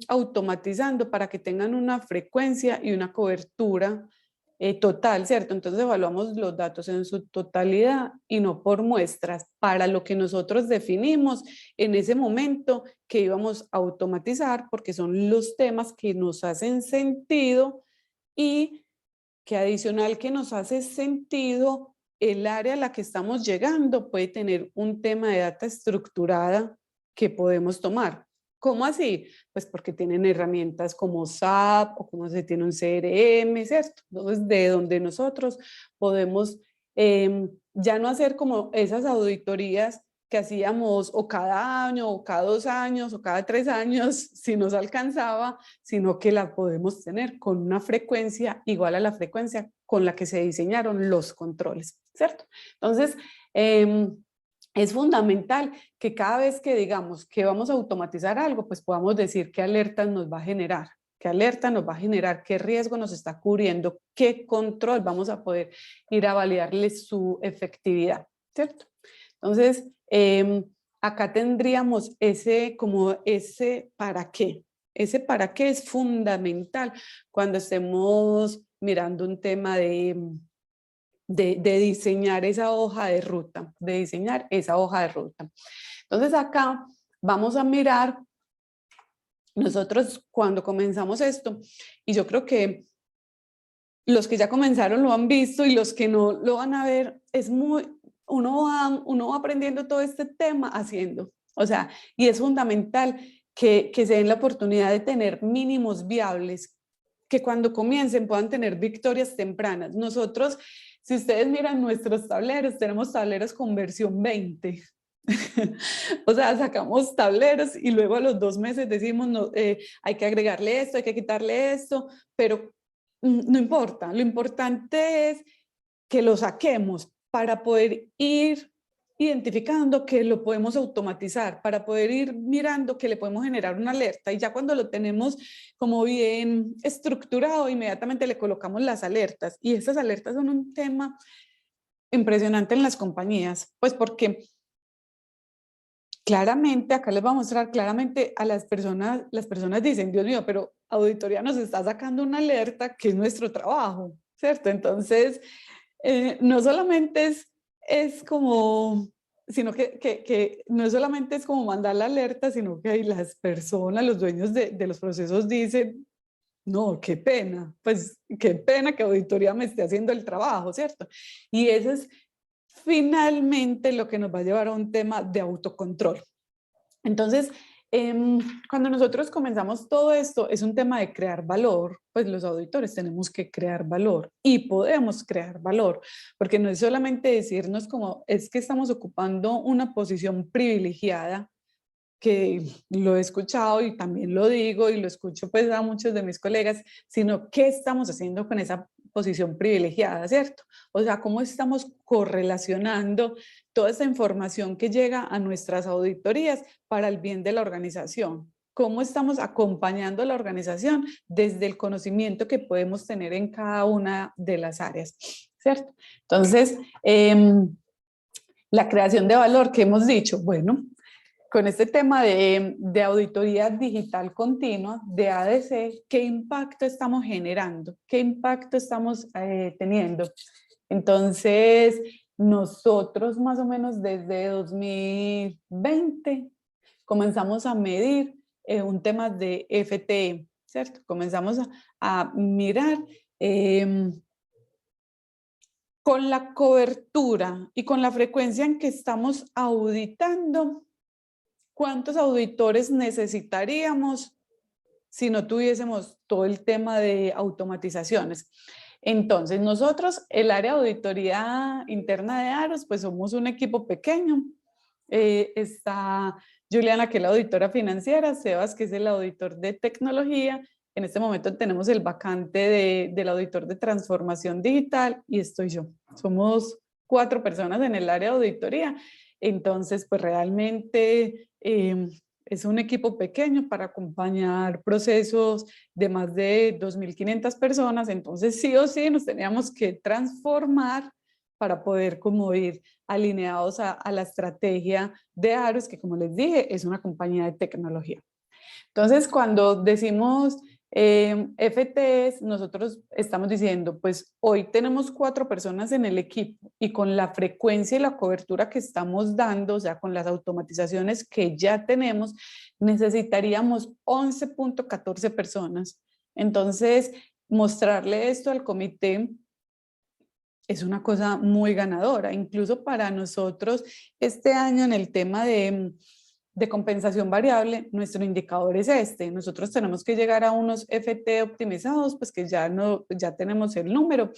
automatizando para que tengan una frecuencia y una cobertura total, ¿cierto? Entonces evaluamos los datos en su totalidad y no por muestras para lo que nosotros definimos en ese momento que íbamos a automatizar, porque son los temas que nos hacen sentido y que adicional que nos hace sentido, el área a la que estamos llegando puede tener un tema de data estructurada que podemos tomar. ¿Cómo así? Pues porque tienen herramientas como SAP o como se tiene un CRM, ¿cierto? Entonces, de donde nosotros podemos ya no hacer como esas auditorías que hacíamos o cada año, o cada 2 años, o cada 3 años, si nos alcanzaba, sino que la podemos tener con una frecuencia igual a la frecuencia con la que se diseñaron los controles, ¿cierto? Entonces, es fundamental que cada vez que digamos que vamos a automatizar algo, pues podamos decir qué alertas nos va a generar, qué alerta nos va a generar, qué riesgo nos está cubriendo, qué control vamos a poder ir a validarle su efectividad, ¿cierto? Entonces, acá tendríamos ese para qué. Ese para qué es fundamental cuando estemos mirando un tema de diseñar esa hoja de ruta, Entonces acá vamos a mirar, nosotros cuando comenzamos esto, y yo creo que los que ya comenzaron lo han visto y los que no lo van a ver, uno va aprendiendo todo este tema haciendo. O sea, y es fundamental que se den la oportunidad de tener mínimos viables, que cuando comiencen puedan tener victorias tempranas. Nosotros, si ustedes miran nuestros tableros, tenemos tableros con versión 20. O sea, sacamos tableros y luego a los 2 meses decimos, no, hay que agregarle esto, hay que quitarle esto, pero no importa, lo importante es que lo saquemos para poder ir identificando que lo podemos automatizar, para poder ir mirando que le podemos generar una alerta y ya cuando lo tenemos como bien estructurado, inmediatamente le colocamos las alertas y esas alertas son un tema impresionante en las compañías, pues porque claramente, acá les voy a mostrar claramente a las personas dicen, Dios mío, pero auditoría nos está sacando una alerta que es nuestro trabajo, ¿cierto? Entonces, no solamente es como, sino que no solamente es como mandar la alerta, sino que las personas, los dueños de los procesos dicen, no, qué pena, pues qué pena que auditoría me esté haciendo el trabajo, ¿cierto? Y eso es finalmente lo que nos va a llevar a un tema de autocontrol. Entonces, cuando nosotros comenzamos todo esto, es un tema de crear valor, pues los auditores tenemos que crear valor y podemos crear valor, porque no es solamente decirnos como es que estamos ocupando una posición privilegiada, que lo he escuchado y también lo digo y lo escucho pues a muchos de mis colegas, sino qué estamos haciendo con esa posición privilegiada, ¿cierto? O sea, cómo estamos correlacionando toda esa información que llega a nuestras auditorías para el bien de la organización. Cómo estamos acompañando a la organización desde el conocimiento que podemos tener en cada una de las áreas, ¿cierto? Entonces, la creación de valor que hemos dicho, bueno, con este tema de auditoría digital continua, de ADC, ¿qué impacto estamos generando? ¿Qué impacto estamos teniendo? Entonces, nosotros más o menos desde 2020 comenzamos a medir un tema de FTE, ¿cierto? Comenzamos a mirar con la cobertura y con la frecuencia en que estamos auditando, ¿cuántos auditores necesitaríamos si no tuviésemos todo el tema de automatizaciones? Entonces, nosotros, el área de auditoría interna de AROS, pues somos un equipo pequeño. Está Juliana, que es la auditora financiera, Sebas, que es el auditor de tecnología. En este momento tenemos el vacante del auditor de transformación digital y estoy yo. Somos 4 personas en el área de auditoría. Entonces, pues realmente es un equipo pequeño para acompañar procesos de más de 2.500 personas. Entonces, sí o sí, nos teníamos que transformar para poder como ir alineados a la estrategia de AROS, que como les dije, es una compañía de tecnología. Entonces, cuando decimos FTEs, nosotros estamos diciendo, pues hoy tenemos 4 personas en el equipo y con la frecuencia y la cobertura que estamos dando, o sea, con las automatizaciones que ya tenemos, necesitaríamos 11.14 personas. Entonces, mostrarle esto al comité es una cosa muy ganadora. Incluso para nosotros, este año en el tema de compensación variable, nuestro indicador es este. Nosotros tenemos que llegar a unos FT optimizados, pues que ya tenemos el número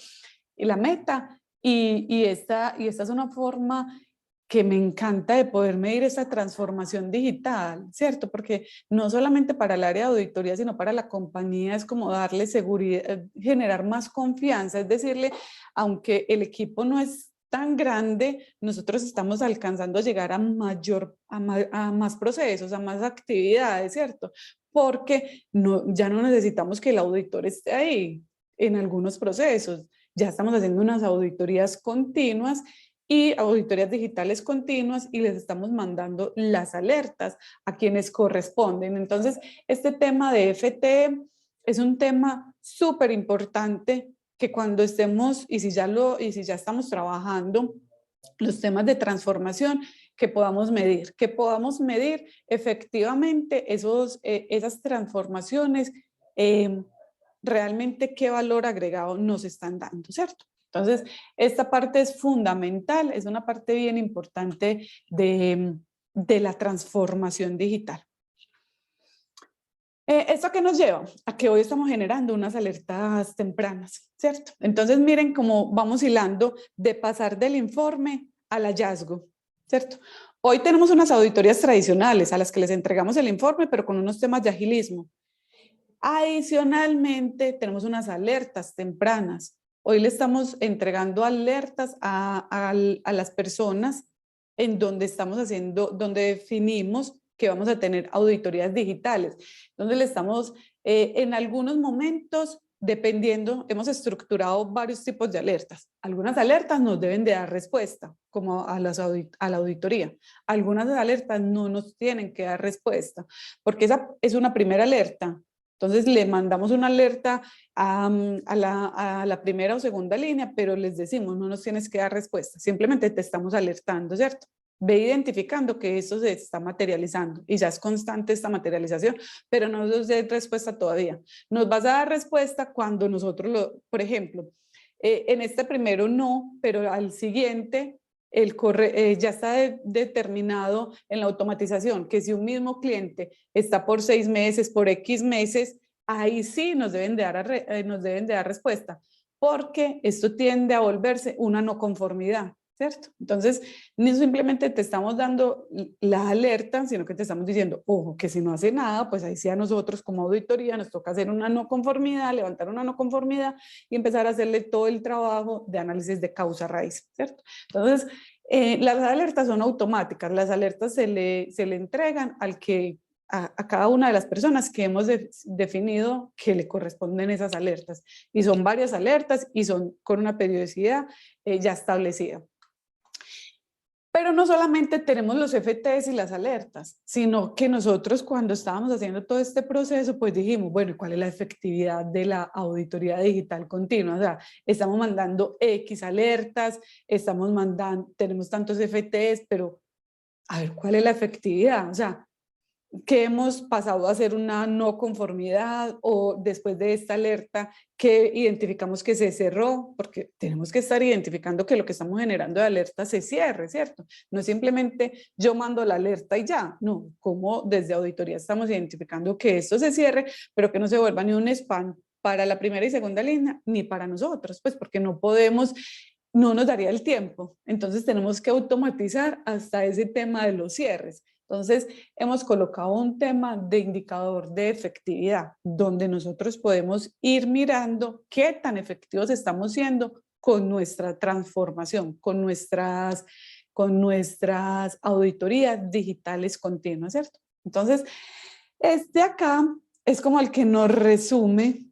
y la meta. Y esta es una forma que me encanta de poder medir esa transformación digital, ¿cierto? Porque no solamente para el área de auditoría, sino para la compañía es como darle seguridad, generar más confianza, es decirle, aunque el equipo no es tan grande, nosotros estamos alcanzando a llegar a más procesos, a más actividades, ¿cierto? Porque ya no necesitamos que el auditor esté ahí en algunos procesos, ya estamos haciendo unas auditorías continuas y auditorías digitales continuas y les estamos mandando las alertas a quienes corresponden. Entonces, este tema de FT es un tema súper importante que cuando estemos, y si ya estamos trabajando los temas de transformación, que podamos medir efectivamente esas transformaciones, realmente qué valor agregado nos están dando, ¿cierto? Entonces, esta parte es fundamental, es una parte bien importante de la transformación digital. ¿Esto a qué nos lleva? A que hoy estamos generando unas alertas tempranas, ¿cierto? Entonces, miren cómo vamos hilando de pasar del informe al hallazgo, ¿cierto? Hoy tenemos unas auditorías tradicionales a las que les entregamos el informe, pero con unos temas de agilismo. Adicionalmente, tenemos unas alertas tempranas. Hoy le estamos entregando alertas a las personas en donde donde definimos que vamos a tener auditorías digitales, donde le estamos, en algunos momentos, dependiendo, hemos estructurado varios tipos de alertas. Algunas alertas nos deben de dar respuesta, como a la auditoría. Algunas alertas no nos tienen que dar respuesta, porque esa es una primera alerta. Entonces le mandamos una alerta a la primera o segunda línea, pero les decimos, no nos tienes que dar respuesta, simplemente te estamos alertando, ¿cierto? Ve identificando que eso se está materializando y ya es constante esta materialización, pero no nos des respuesta todavía. Nos vas a dar respuesta cuando nosotros, por ejemplo, en este primero no, pero al siguiente ya está determinado en la automatización que si un mismo cliente está por 6 meses, por X meses, ahí sí nos deben de dar respuesta, porque esto tiende a volverse una no conformidad, ¿cierto? Entonces, no simplemente te estamos dando la alerta, sino que te estamos diciendo, ojo, que si no hace nada, pues ahí sí a nosotros como auditoría nos toca hacer una no conformidad, levantar una no conformidad y empezar a hacerle todo el trabajo de análisis de causa raíz, ¿cierto? Entonces, las alertas son automáticas, las alertas se le entregan a cada una de las personas que hemos definido que le corresponden esas alertas. Y son varias alertas y son con una periodicidad ya establecida. Pero no solamente tenemos los FTs y las alertas, sino que nosotros cuando estábamos haciendo todo este proceso, pues dijimos, bueno, ¿cuál es la efectividad de la auditoría digital continua? O sea, estamos mandando X alertas, tenemos tantos FTs, pero a ver, ¿cuál es la efectividad? O sea, que hemos pasado a hacer una no conformidad o después de esta alerta que identificamos que se cerró, porque tenemos que estar identificando que lo que estamos generando de alerta se cierre, ¿cierto? No es simplemente yo mando la alerta y ya, no, como desde auditoría estamos identificando que esto se cierre, pero que no se vuelva ni un spam para la primera y segunda línea, ni para nosotros, pues porque no podemos, no nos daría el tiempo. Entonces tenemos que automatizar hasta ese tema de los cierres. Entonces hemos colocado un tema de indicador de efectividad, donde nosotros podemos ir mirando qué tan efectivos estamos siendo con nuestra transformación, con nuestras auditorías digitales continuas, ¿cierto? Entonces, este acá es como el que nos resume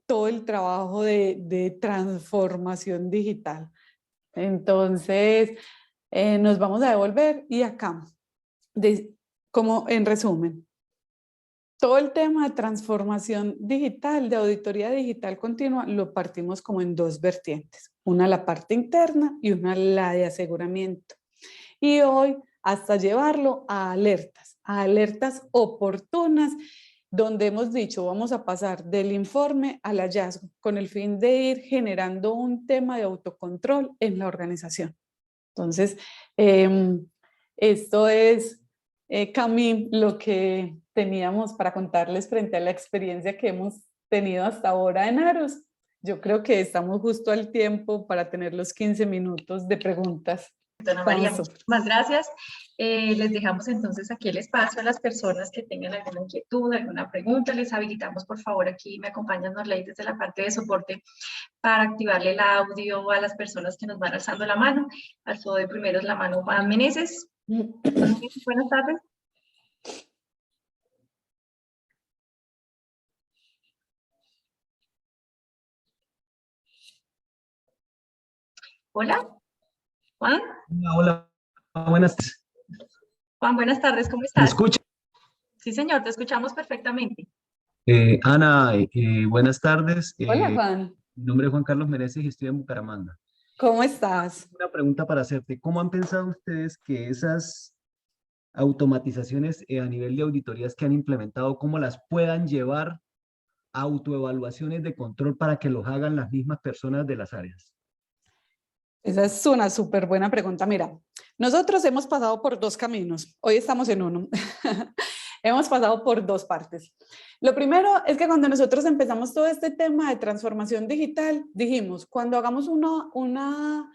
todo el trabajo de transformación digital. Entonces, nos vamos a devolver y acá, como en resumen, todo el tema de transformación digital, de auditoría digital continua, lo partimos como en dos vertientes. Una la parte interna y una la de aseguramiento. Y hoy hasta llevarlo a alertas oportunas, donde hemos dicho vamos a pasar del informe al hallazgo con el fin de ir generando un tema de autocontrol en la organización. Entonces, esto es, Camille, lo que teníamos para contarles frente a la experiencia que hemos tenido hasta ahora en Aros. Yo creo que estamos justo al tiempo para tener los 15 minutos de preguntas. Ana María, muchísimas gracias. Les dejamos entonces aquí el espacio a las personas que tengan alguna inquietud, alguna pregunta. Les habilitamos, por favor, aquí me acompañan Norley desde la parte de soporte para activarle el audio a las personas que nos van alzando la mano. Alzó de primeros la mano Juan Meneses. Buenas tardes. Hola, Juan. Hola, buenas tardes. Juan, buenas tardes, ¿cómo estás? ¿Me escucha? Sí, señor, te escuchamos perfectamente. Ana, buenas tardes. Hola, Juan. Mi nombre es Juan Carlos Mereces y estoy en Bucaramanga. ¿Cómo estás? Una pregunta para hacerte. ¿Cómo han pensado ustedes que esas automatizaciones a nivel de auditorías que han implementado, cómo las puedan llevar a autoevaluaciones de control para que los hagan las mismas personas de las áreas? Esa es una súper buena pregunta. Mira, nosotros hemos pasado por dos caminos. Hoy estamos en uno. Hemos pasado por dos partes. Lo primero es que cuando nosotros empezamos todo este tema de transformación digital, dijimos, cuando hagamos una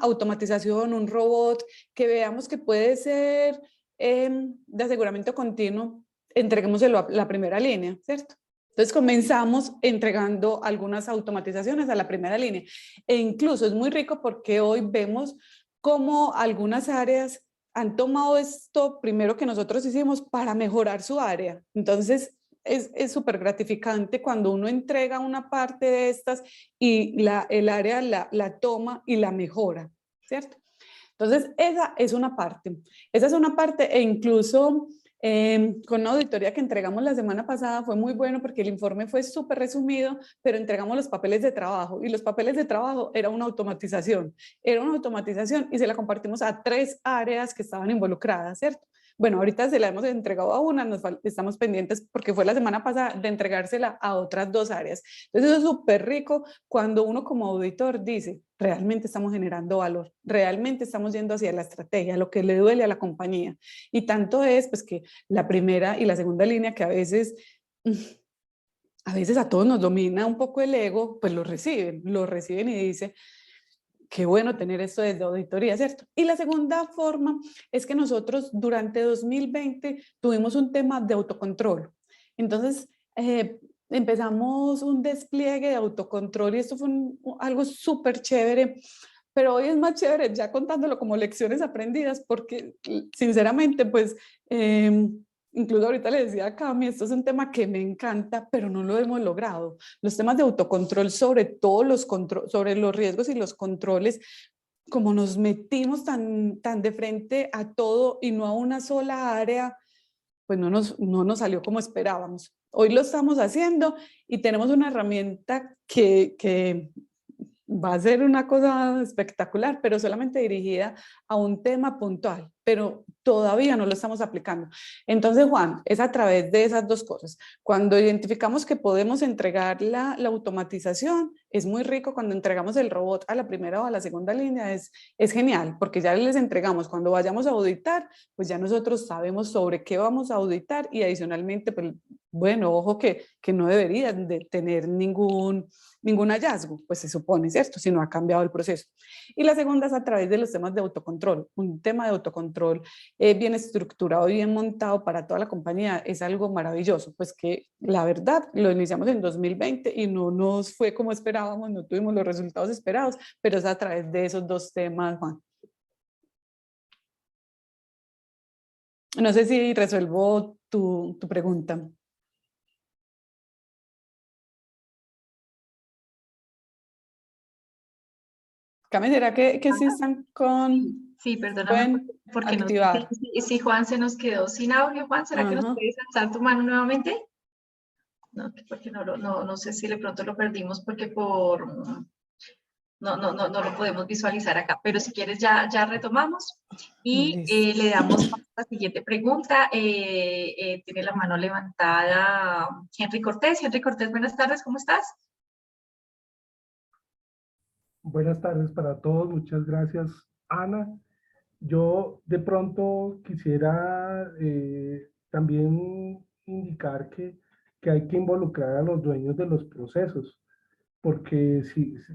automatización, un robot, que veamos que puede ser de aseguramiento continuo, entreguémoselo a la primera línea, ¿cierto? Entonces comenzamos entregando algunas automatizaciones a la primera línea. E incluso es muy rico porque hoy vemos cómo algunas áreas han tomado esto primero que nosotros hicimos para mejorar su área. Entonces es súper gratificante cuando uno entrega una parte de estas y el área la toma y la mejora, ¿cierto? Entonces esa es una parte e incluso con una auditoría que entregamos la semana pasada fue muy bueno porque el informe fue súper resumido, pero entregamos los papeles de trabajo y los papeles de trabajo era una automatización y se la compartimos a 3 áreas que estaban involucradas, ¿cierto? Bueno, ahorita se la hemos entregado a una, estamos pendientes porque fue la semana pasada de entregársela a otras 2 áreas. Entonces eso es súper rico cuando uno como auditor dice, realmente estamos generando valor, realmente estamos yendo hacia la estrategia, lo que le duele a la compañía. Y tanto es pues que la primera y la segunda línea que a veces a todos nos domina un poco el ego, pues lo reciben y dicen, qué bueno tener esto desde auditoría, ¿cierto? Y la segunda forma es que nosotros durante 2020 tuvimos un tema de autocontrol. Entonces, empezamos un despliegue de autocontrol y esto fue algo súper chévere, pero hoy es más chévere ya contándolo como lecciones aprendidas porque sinceramente pues incluso ahorita le decía a Cami, esto es un tema que me encanta, pero no lo hemos logrado. Los temas de autocontrol, sobre todo sobre los riesgos y los controles, como nos metimos tan de frente a todo y no a una sola área, pues no nos salió como esperábamos. Hoy lo estamos haciendo y tenemos una herramienta que va a ser una cosa espectacular, pero solamente dirigida a un tema puntual, pero todavía no lo estamos aplicando. Entonces, Juan, es a través de esas dos cosas. Cuando identificamos que podemos entregar la automatización, es muy rico cuando entregamos el robot a la primera o a la segunda línea, es genial, porque ya les entregamos, cuando vayamos a auditar, pues ya nosotros sabemos sobre qué vamos a auditar y adicionalmente, pues bueno, ojo que no deberían de tener ningún hallazgo, pues se supone, ¿cierto? Si no ha cambiado el proceso. Y la segunda es a través de los temas de autocontrol. Un tema de autocontrol bien estructurado y bien montado para toda la compañía es algo maravilloso, pues que la verdad lo iniciamos en 2020 y no nos fue como esperábamos, no tuvimos los resultados esperados, pero es a través de esos dos temas, Juan. No sé si resuelvo tu pregunta. Cami, ¿será que sí están con...? Sí, perdóname, Pueden porque no sé activar. si Juan se nos quedó sin audio. Juan, ¿será que nos Ajá. puedes alzar tu mano nuevamente? No, porque no sé si de pronto lo perdimos porque no lo podemos visualizar acá, pero si quieres ya retomamos y Listo. le damos paso a la siguiente pregunta. Tiene la mano levantada Henry Cortés. Henry Cortés, buenas tardes, ¿cómo estás? Buenas tardes para todos, muchas gracias, Ana. Yo de pronto quisiera también indicar que hay que involucrar a los dueños de los procesos, porque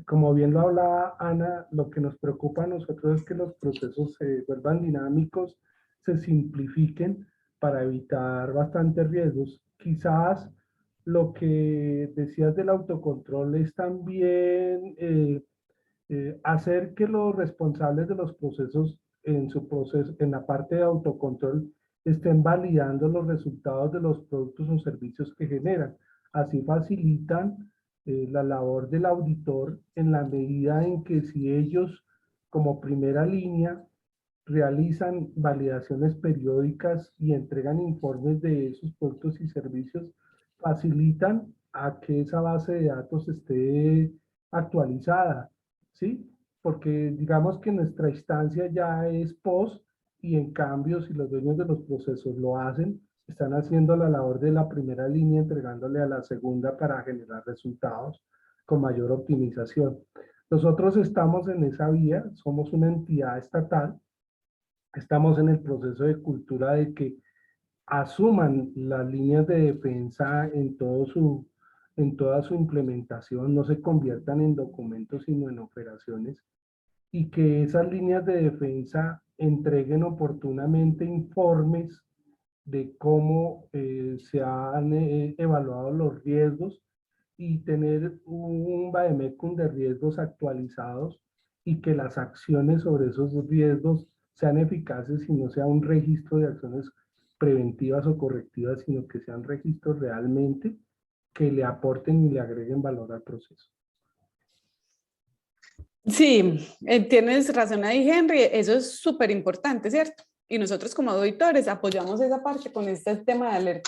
como bien lo hablaba Ana, lo que nos preocupa a nosotros es que los procesos se vuelvan dinámicos, se simplifiquen para evitar bastantes riesgos. Quizás lo que decías del autocontrol es también hacer que los responsables de los procesos en su proceso, en la parte de autocontrol, estén validando los resultados de los productos o servicios que generan. Así facilitan la labor del auditor en la medida en que si ellos, como primera línea, realizan validaciones periódicas y entregan informes de esos productos y servicios, facilitan a que esa base de datos esté actualizada, ¿sí? Porque digamos que nuestra instancia ya es post y en cambio si los dueños de los procesos lo hacen, están haciendo la labor de la primera línea entregándole a la segunda para generar resultados con mayor optimización. Nosotros estamos en esa vía, somos una entidad estatal, estamos en el proceso de cultura de que asuman las líneas de defensa en toda su implementación, no se conviertan en documentos, sino en operaciones, y que esas líneas de defensa entreguen oportunamente informes de cómo se han evaluado los riesgos y tener un vademecum de riesgos actualizados y que las acciones sobre esos riesgos sean eficaces y no sea un registro de acciones preventivas o correctivas, sino que sean registros realmente que le aporten y le agreguen valor al proceso. Sí, tienes razón ahí, Henry, eso es súper importante, ¿cierto? Y nosotros como auditores apoyamos esa parte con este tema de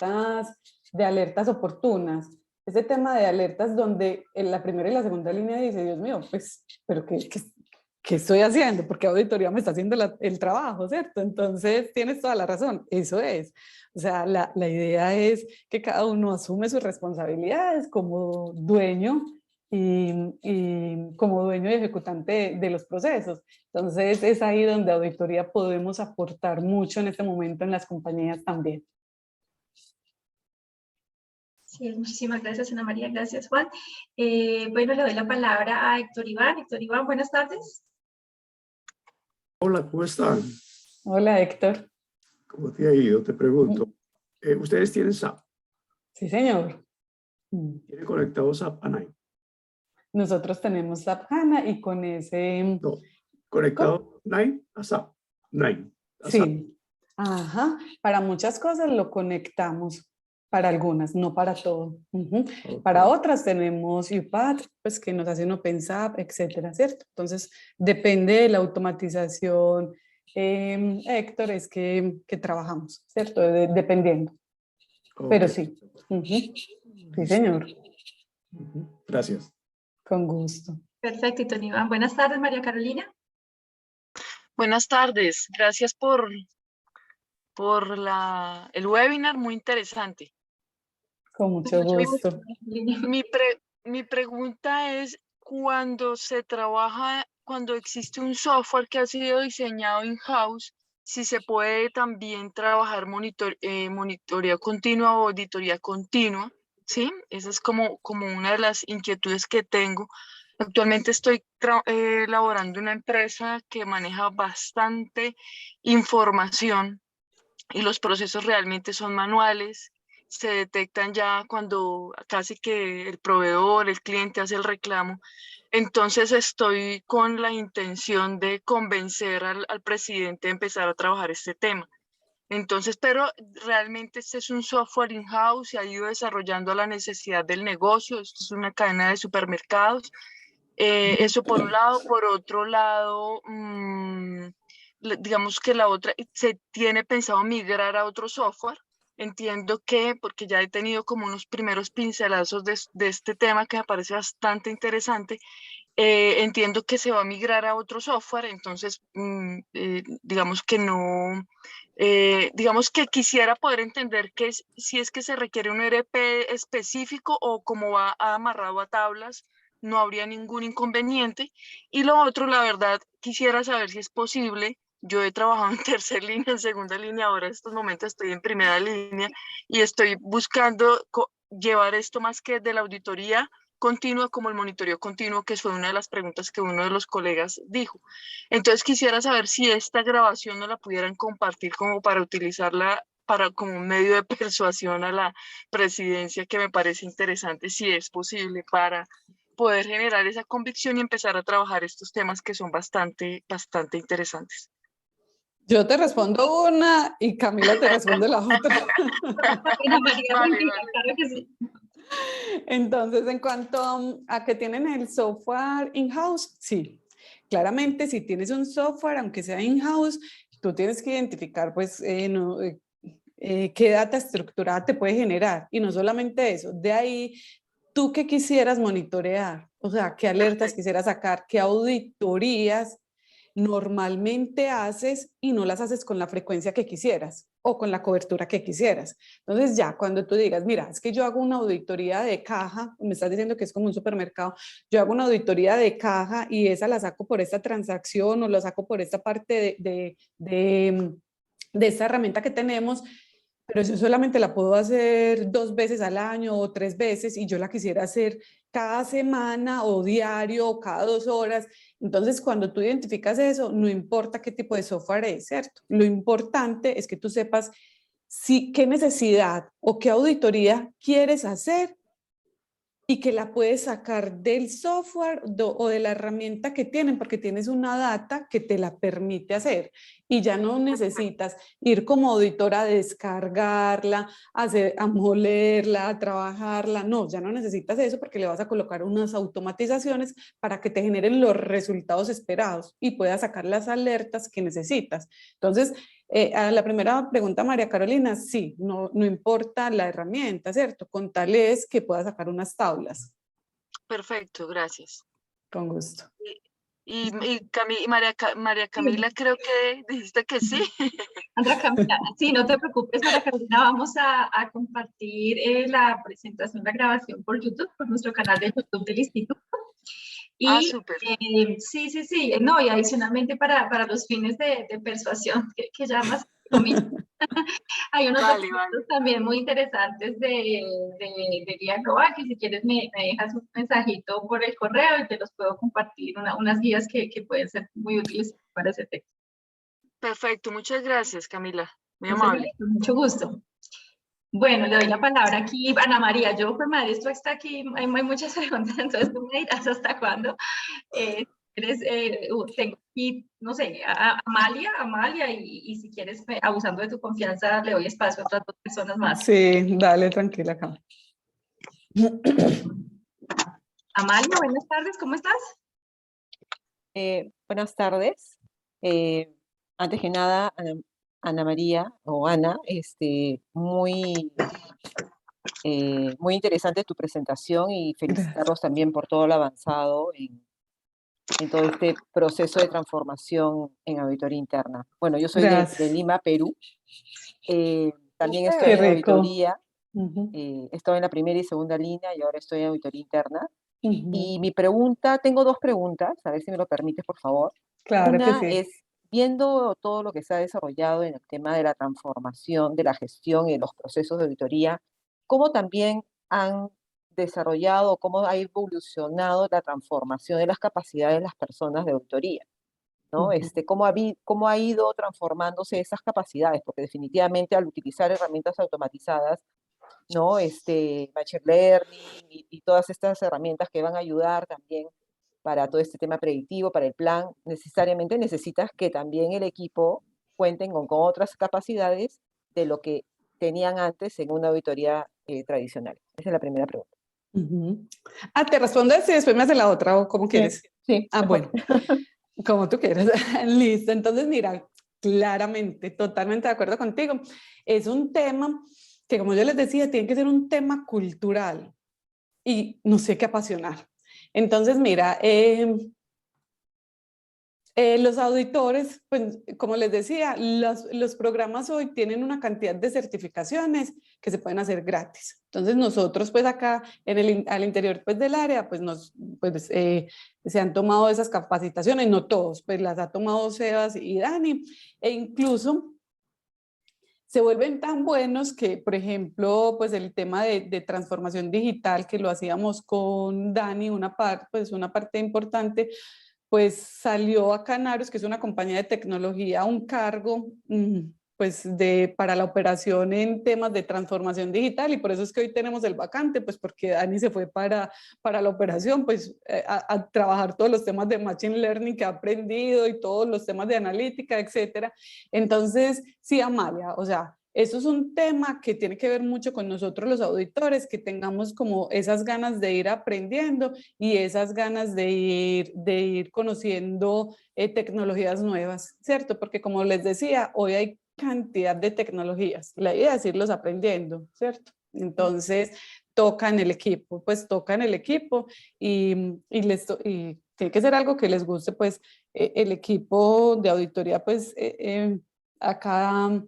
alertas oportunas, ese tema de alertas donde en la primera y la segunda línea dice, Dios mío, pues, pero ¿qué estoy haciendo? Porque auditoría me está haciendo el trabajo, ¿cierto? Entonces, tienes toda la razón, eso es. O sea, la idea es que cada uno asume sus responsabilidades como dueño y como dueño y ejecutante de los procesos. Entonces, es ahí donde auditoría podemos aportar mucho en este momento en las compañías también. Sí, muchísimas gracias, Ana María. Gracias, Juan. Bueno, le doy la palabra a Héctor Iván. Héctor Iván, buenas tardes. Hola, ¿cómo están? Hola, Héctor. ¿Cómo te ha ido? Te pregunto. ¿Ustedes tienen SAP? Sí, señor. ¿Tienen conectado SAP a Nine? Nosotros tenemos SAP HANA y con ese... No, conectado Nine a SAP. Nine. Sí. Ajá. Para muchas cosas lo conectamos, para algunas, no para todo. Okay. Para otras tenemos UPath, pues que nos hacen OpenSAP, etcétera, ¿cierto? Entonces, depende de la automatización, Héctor, es que trabajamos, ¿cierto? Dependiendo. Okay. Pero sí. Sí, señor. Gracias. Con gusto. Perfecto, Tony Iván. Buenas tardes, María Carolina. Buenas tardes. Gracias por el webinar, muy interesante. Con mucho gusto. Mi pregunta es, cuando existe un software que ha sido diseñado in-house si se puede también trabajar monitoría continua o auditoría continua, ¿sí? Esa es como una de las inquietudes que tengo. Actualmente estoy elaborando una empresa que maneja bastante información y los procesos realmente son manuales. Se detectan ya cuando casi que el proveedor, el cliente hace el reclamo. Entonces estoy con la intención de convencer al presidente de empezar a trabajar este tema. Entonces, pero realmente este es un software in-house, se ha ido desarrollando a la necesidad del negocio. Esto es una cadena de supermercados. Eso por un lado. Por otro lado, digamos que la otra, se tiene pensado migrar a otro software. Entiendo que, porque ya he tenido como unos primeros pincelazos de este tema que me parece bastante interesante, entiendo que se va a migrar a otro software, entonces digamos que no, digamos que quisiera poder entender que si es que se requiere un ERP específico o como va amarrado a tablas, no habría ningún inconveniente. Y lo otro, la verdad, quisiera saber si es posible. Yo he trabajado en tercera línea, en segunda línea, ahora en estos momentos estoy en primera línea y estoy buscando llevar esto más que de la auditoría continua como el monitoreo continuo, que fue una de las preguntas que uno de los colegas dijo. Entonces quisiera saber si esta grabación no la pudieran compartir como para utilizarla como un medio de persuasión a la presidencia, que me parece interesante, si es posible, para poder generar esa convicción y empezar a trabajar estos temas que son bastante interesantes. Yo te respondo una y Camila te responde la otra. Ana María, Vale, tranquila, vale. claro que sí. Entonces, en cuanto a que tienen el software in-house, sí. Claramente, si tienes un software, aunque sea in-house, tú tienes que identificar, pues, qué data estructurada te puede generar. Y no solamente eso, de ahí, tú qué quisieras monitorear, o sea, qué alertas quisieras sacar, qué auditorías normalmente haces y no las haces con la frecuencia que quisieras o con la cobertura que quisieras. Entonces ya cuando tú digas, mira, es que yo hago una auditoría de caja, me estás diciendo que es como un supermercado, yo hago una auditoría de caja y esa la saco por esta transacción o la saco por esta parte de esta herramienta que tenemos, pero yo solamente la puedo hacer 2 veces al año o 3 veces y yo la quisiera hacer cada semana o diario o cada 2 horas. Entonces, cuando tú identificas eso, no importa qué tipo de software es, ¿cierto? Lo importante es que tú sepas qué necesidad o qué auditoría quieres hacer y que la puedes sacar del software o de la herramienta que tienen, porque tienes una data que te la permite hacer y ya no necesitas ir como auditor a descargarla, a molerla, a trabajarla. No, ya no necesitas eso porque le vas a colocar unas automatizaciones para que te generen los resultados esperados y puedas sacar las alertas que necesitas. Entonces, a la primera pregunta, María Carolina, sí, no importa la herramienta, ¿cierto? Con tal es que pueda sacar unas tablas. Perfecto, gracias. Con gusto. Y María Camila, creo que dijiste que sí. Andrea Camila, sí, no te preocupes, María Carolina, vamos a compartir la presentación, la grabación por YouTube, por nuestro canal de YouTube del Instituto. Y Súper. sí, no, y adicionalmente para los fines de persuasión, que llamas conmigo. Hay unos documentos también muy interesantes de guía global, que si quieres me dejas un mensajito por el correo y te los puedo compartir, unas guías que pueden ser muy útiles para ese texto. Perfecto, muchas gracias, Camila. Muy Entonces, amable. con mucho gusto. Bueno, le doy la palabra aquí a Ana María. Yo, por maestro, está aquí, hay muchas preguntas, entonces tú me dirás hasta cuándo. Tengo aquí, no sé, a Amalia, y si quieres, abusando de tu confianza, le doy espacio a otras 2 personas más. Sí, dale, tranquila, Cam. Amalia, buenas tardes, ¿cómo estás? Buenas tardes. Antes que nada, Ana María o Ana, muy interesante tu presentación y felicitarlos también por todo lo avanzado en todo este proceso de transformación en auditoría interna. Bueno, yo soy de Lima, Perú. También estoy en auditoría. Estoy en la primera y segunda línea y ahora estoy en auditoría interna. Y mi pregunta, tengo 2 preguntas, a ver si me lo permites, por favor. Claro Una que sí. es viendo todo lo que se ha desarrollado en el tema de la transformación de la gestión y de los procesos de auditoría, ¿cómo también han desarrollado, cómo ha evolucionado la transformación de las capacidades de las personas de auditoría? ¿No? ¿Cómo ha ido transformándose esas capacidades? Porque definitivamente al utilizar herramientas automatizadas, ¿no? Machine Learning y todas estas herramientas que van a ayudar también para todo este tema predictivo, para el plan, necesariamente necesitas que también el equipo cuenten con otras capacidades de lo que tenían antes en una auditoría tradicional. Esa es la primera pregunta. ¿Te respondo y después me hace la otra o como quieres? Sí. Bueno, como tú quieras. Listo. Entonces, mira, claramente, totalmente de acuerdo contigo. Es un tema que, como yo les decía, tiene que ser un tema cultural y no sé qué apasionar. Entonces, mira, los auditores, pues, como les decía, los programas hoy tienen una cantidad de certificaciones que se pueden hacer gratis. Entonces nosotros pues acá al interior pues del área pues se han tomado esas capacitaciones, no todos, pues las ha tomado Sebas y Dani, e incluso se vuelven tan buenos que, por ejemplo, pues el tema de transformación digital que lo hacíamos con Dani, una parte importante, pues salió a Canarios, que es una compañía de tecnología, un cargo pues para la operación en temas de transformación digital, y por eso es que hoy tenemos el vacante, pues porque Dani se fue para la operación, pues a trabajar todos los temas de Machine Learning que ha aprendido y todos los temas de analítica, etcétera. Entonces, sí, Amalia, o sea, eso es un tema que tiene que ver mucho con nosotros los auditores, que tengamos como esas ganas de ir aprendiendo y esas ganas de ir conociendo tecnologías nuevas, ¿cierto? Porque como les decía, hoy hay cantidad de tecnologías, la idea es irlos aprendiendo, ¿cierto? Entonces, toca en el equipo y tiene que ser algo que les guste, pues el equipo de auditoría, pues acá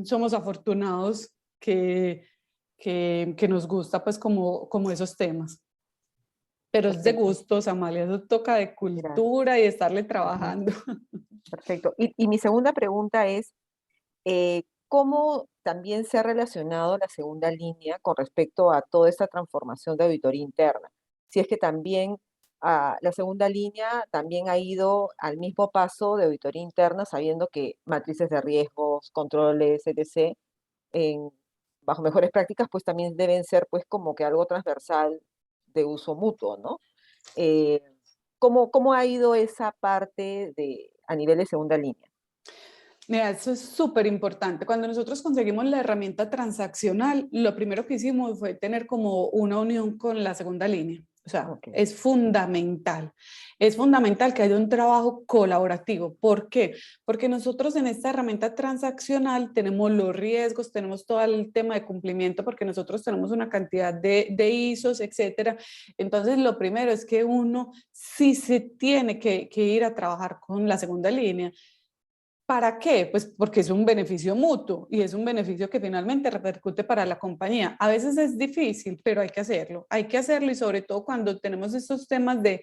somos afortunados que nos gusta pues como esos temas. Pero es de gustos, Amalia, eso toca de cultura y de estarle trabajando. Perfecto. Y mi segunda pregunta es, ¿cómo también se ha relacionado la segunda línea con respecto a toda esta transformación de auditoría interna? Si es que también la segunda línea también ha ido al mismo paso de auditoría interna, sabiendo que matrices de riesgos, controles, etc., bajo mejores prácticas, pues también deben ser pues como que algo transversal de uso mutuo, ¿no? ¿Cómo ha ido esa parte a nivel de segunda línea? Mira, eso es súper importante. Cuando nosotros conseguimos la herramienta transaccional, lo primero que hicimos fue tener como una unión con la segunda línea. O sea, es fundamental que haya un trabajo colaborativo. ¿Por qué? Porque nosotros en esta herramienta transaccional tenemos los riesgos, tenemos todo el tema de cumplimiento, porque nosotros tenemos una cantidad de ISOs, etcétera. Entonces, lo primero es que uno sí se tiene que ir a trabajar con la segunda línea. ¿Para qué? Pues porque es un beneficio mutuo y es un beneficio que finalmente repercute para la compañía. A veces es difícil, pero hay que hacerlo y sobre todo cuando tenemos estos temas de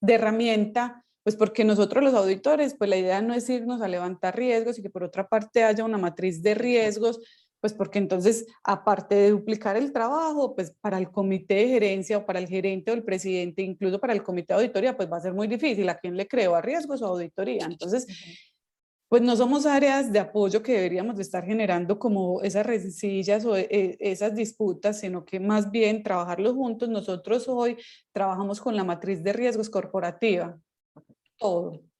herramienta, pues porque nosotros los auditores, pues la idea no es irnos a levantar riesgos y que por otra parte haya una matriz de riesgos, pues porque entonces, aparte de duplicar el trabajo, pues para el comité de gerencia o para el gerente o el presidente, incluso para el comité de auditoría, pues va a ser muy difícil. ¿A quién le creo? ¿A riesgos o a auditoría? Entonces, pues no somos áreas de apoyo que deberíamos de estar generando como esas rencillas o esas disputas, sino que más bien trabajarlos juntos. Nosotros hoy trabajamos con la matriz de riesgos corporativa.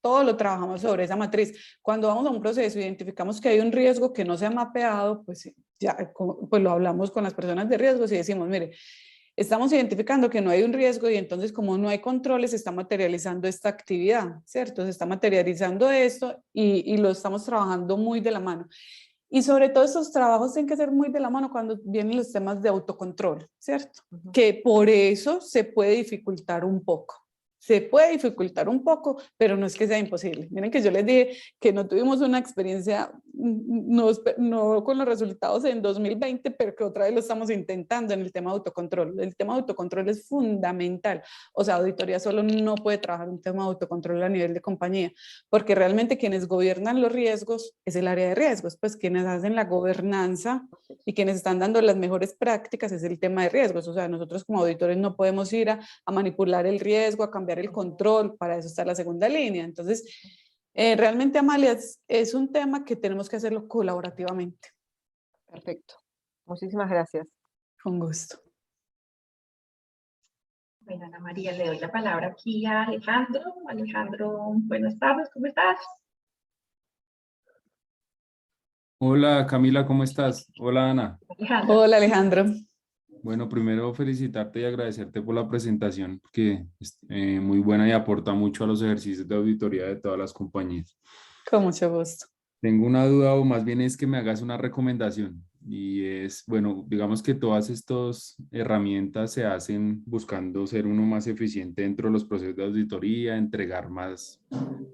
Todo lo trabajamos sobre esa matriz. Cuando vamos a un proceso, identificamos que hay un riesgo que no se ha mapeado, pues ya pues lo hablamos con las personas de riesgos y decimos, mire, estamos identificando que no hay un riesgo y entonces como no hay controles, se está materializando esta actividad, ¿cierto? Se está materializando esto y lo estamos trabajando muy de la mano. Y sobre todo esos trabajos tienen que ser muy de la mano cuando vienen los temas de autocontrol, ¿cierto? Que por eso se puede dificultar un poco. Se puede dificultar un poco, pero no es que sea imposible. Miren que yo les dije que no tuvimos una experiencia, no con los resultados en 2020, pero que otra vez lo estamos intentando en el tema de autocontrol. El tema de autocontrol es fundamental. O sea, auditoría solo no puede trabajar un tema de autocontrol a nivel de compañía, porque realmente quienes gobiernan los riesgos es el área de riesgos, pues quienes hacen la gobernanza y quienes están dando las mejores prácticas es el tema de riesgos. O sea, nosotros como auditores no podemos ir a manipular el riesgo, a cambiar el control, para eso está la segunda línea. Entonces, realmente, Amalia, es un tema que tenemos que hacerlo colaborativamente. Perfecto. Muchísimas gracias. Con gusto. Bueno, Ana María, le doy la palabra aquí a Alejandro. Alejandro, buenas tardes, ¿cómo estás? Hola Camila, ¿cómo estás? Hola Ana. Alejandro. Hola Alejandro. Bueno, primero felicitarte y agradecerte por la presentación, que es muy buena y aporta mucho a los ejercicios de auditoría de todas las compañías. Con mucho gusto. Tengo una duda, o más bien es que me hagas una recomendación, y es, bueno, digamos que todas estas herramientas se hacen buscando ser uno más eficiente dentro de los procesos de auditoría, entregar más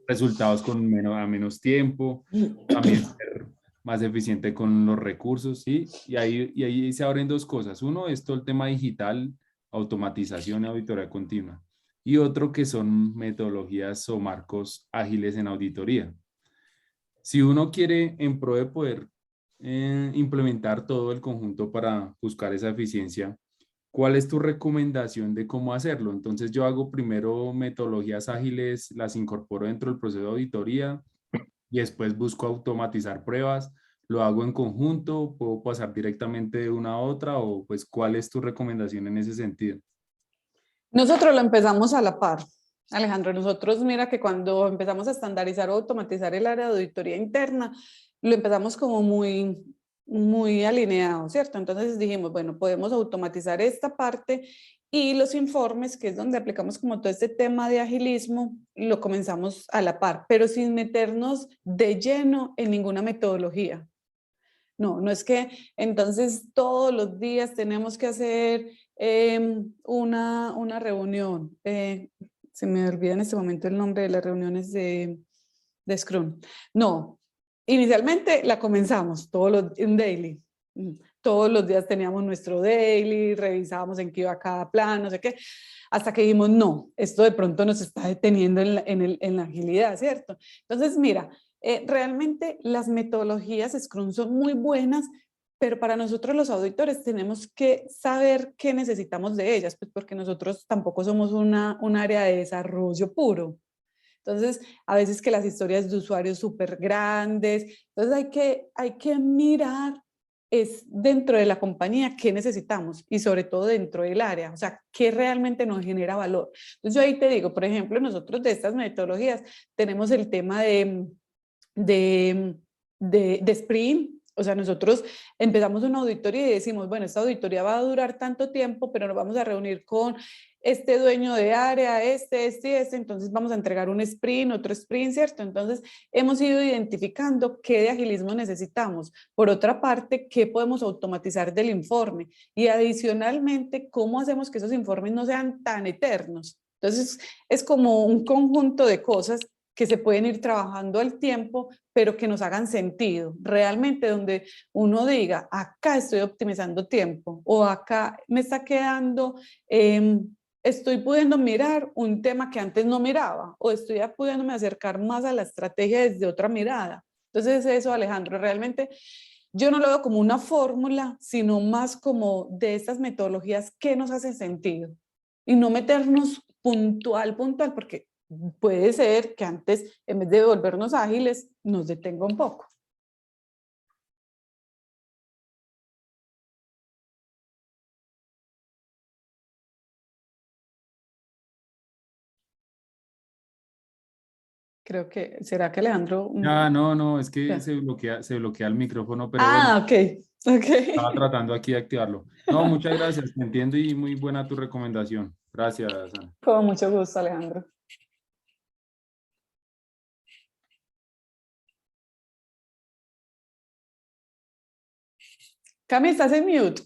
resultados con menos tiempo, también ser más eficiente con los recursos, ¿sí? Y ahí se abren dos cosas. Uno es todo el tema digital, automatización y auditoría continua. Y otro que son metodologías o marcos ágiles en auditoría. Si uno quiere, en pro de poder implementar todo el conjunto para buscar esa eficiencia, ¿cuál es tu recomendación de cómo hacerlo? Entonces yo hago primero metodologías ágiles, las incorporo dentro del proceso de auditoría y después busco automatizar pruebas. ¿Lo hago en conjunto? ¿Puedo pasar directamente de una a otra? O pues, ¿cuál es tu recomendación en ese sentido? Nosotros lo empezamos a la par. Alejandro, nosotros mira que cuando empezamos a estandarizar o automatizar el área de auditoría interna, lo empezamos como muy alineado, ¿cierto? Entonces dijimos, bueno, podemos automatizar esta parte y los informes, que es donde aplicamos como todo este tema de agilismo, lo comenzamos a la par, pero sin meternos de lleno en ninguna metodología. No es que entonces todos los días tenemos que hacer una reunión. Se me olvida en este momento el nombre de las reuniones de Scrum. No, inicialmente la comenzamos un daily. Todos los días teníamos nuestro daily, revisábamos en qué iba cada plan, no sé qué, hasta que dijimos, no, esto de pronto nos está deteniendo en la agilidad, ¿cierto? Entonces, mira, realmente las metodologías Scrum son muy buenas, pero para nosotros los auditores tenemos que saber qué necesitamos de ellas, pues porque nosotros tampoco somos un área de desarrollo puro. Entonces, a veces que las historias de usuarios súper grandes, entonces hay que mirar es dentro de la compañía qué necesitamos y sobre todo dentro del área, o sea, qué realmente nos genera valor. Entonces yo ahí te digo, por ejemplo, nosotros de estas metodologías tenemos el tema de sprint. O sea, nosotros empezamos una auditoría y decimos, bueno, esta auditoría va a durar tanto tiempo, pero nos vamos a reunir con este dueño de área, entonces vamos a entregar un sprint, otro sprint, ¿cierto? Entonces hemos ido identificando qué de agilismo necesitamos. Por otra parte, qué podemos automatizar del informe y adicionalmente, cómo hacemos que esos informes no sean tan eternos. Entonces es como un conjunto de cosas que se pueden ir trabajando al tiempo, pero que nos hagan sentido. Realmente donde uno diga, acá estoy optimizando tiempo o acá me está quedando, estoy pudiendo mirar un tema que antes no miraba o estoy pudiéndome acercar más a la estrategia desde otra mirada. Entonces eso, Alejandro, realmente yo no lo veo como una fórmula, sino más como de estas metodologías que nos hacen sentido y no meternos puntual, porque puede ser que antes, en vez de volvernos ágiles, nos detenga un poco. Creo que, ¿será que Alejandro? No, es que se bloquea el micrófono, pero bueno. Ok. Estaba tratando aquí de activarlo. No, muchas gracias, te entiendo y muy buena tu recomendación. Gracias, Ana. Con mucho gusto, Alejandro. Cami, ¿estás en mute?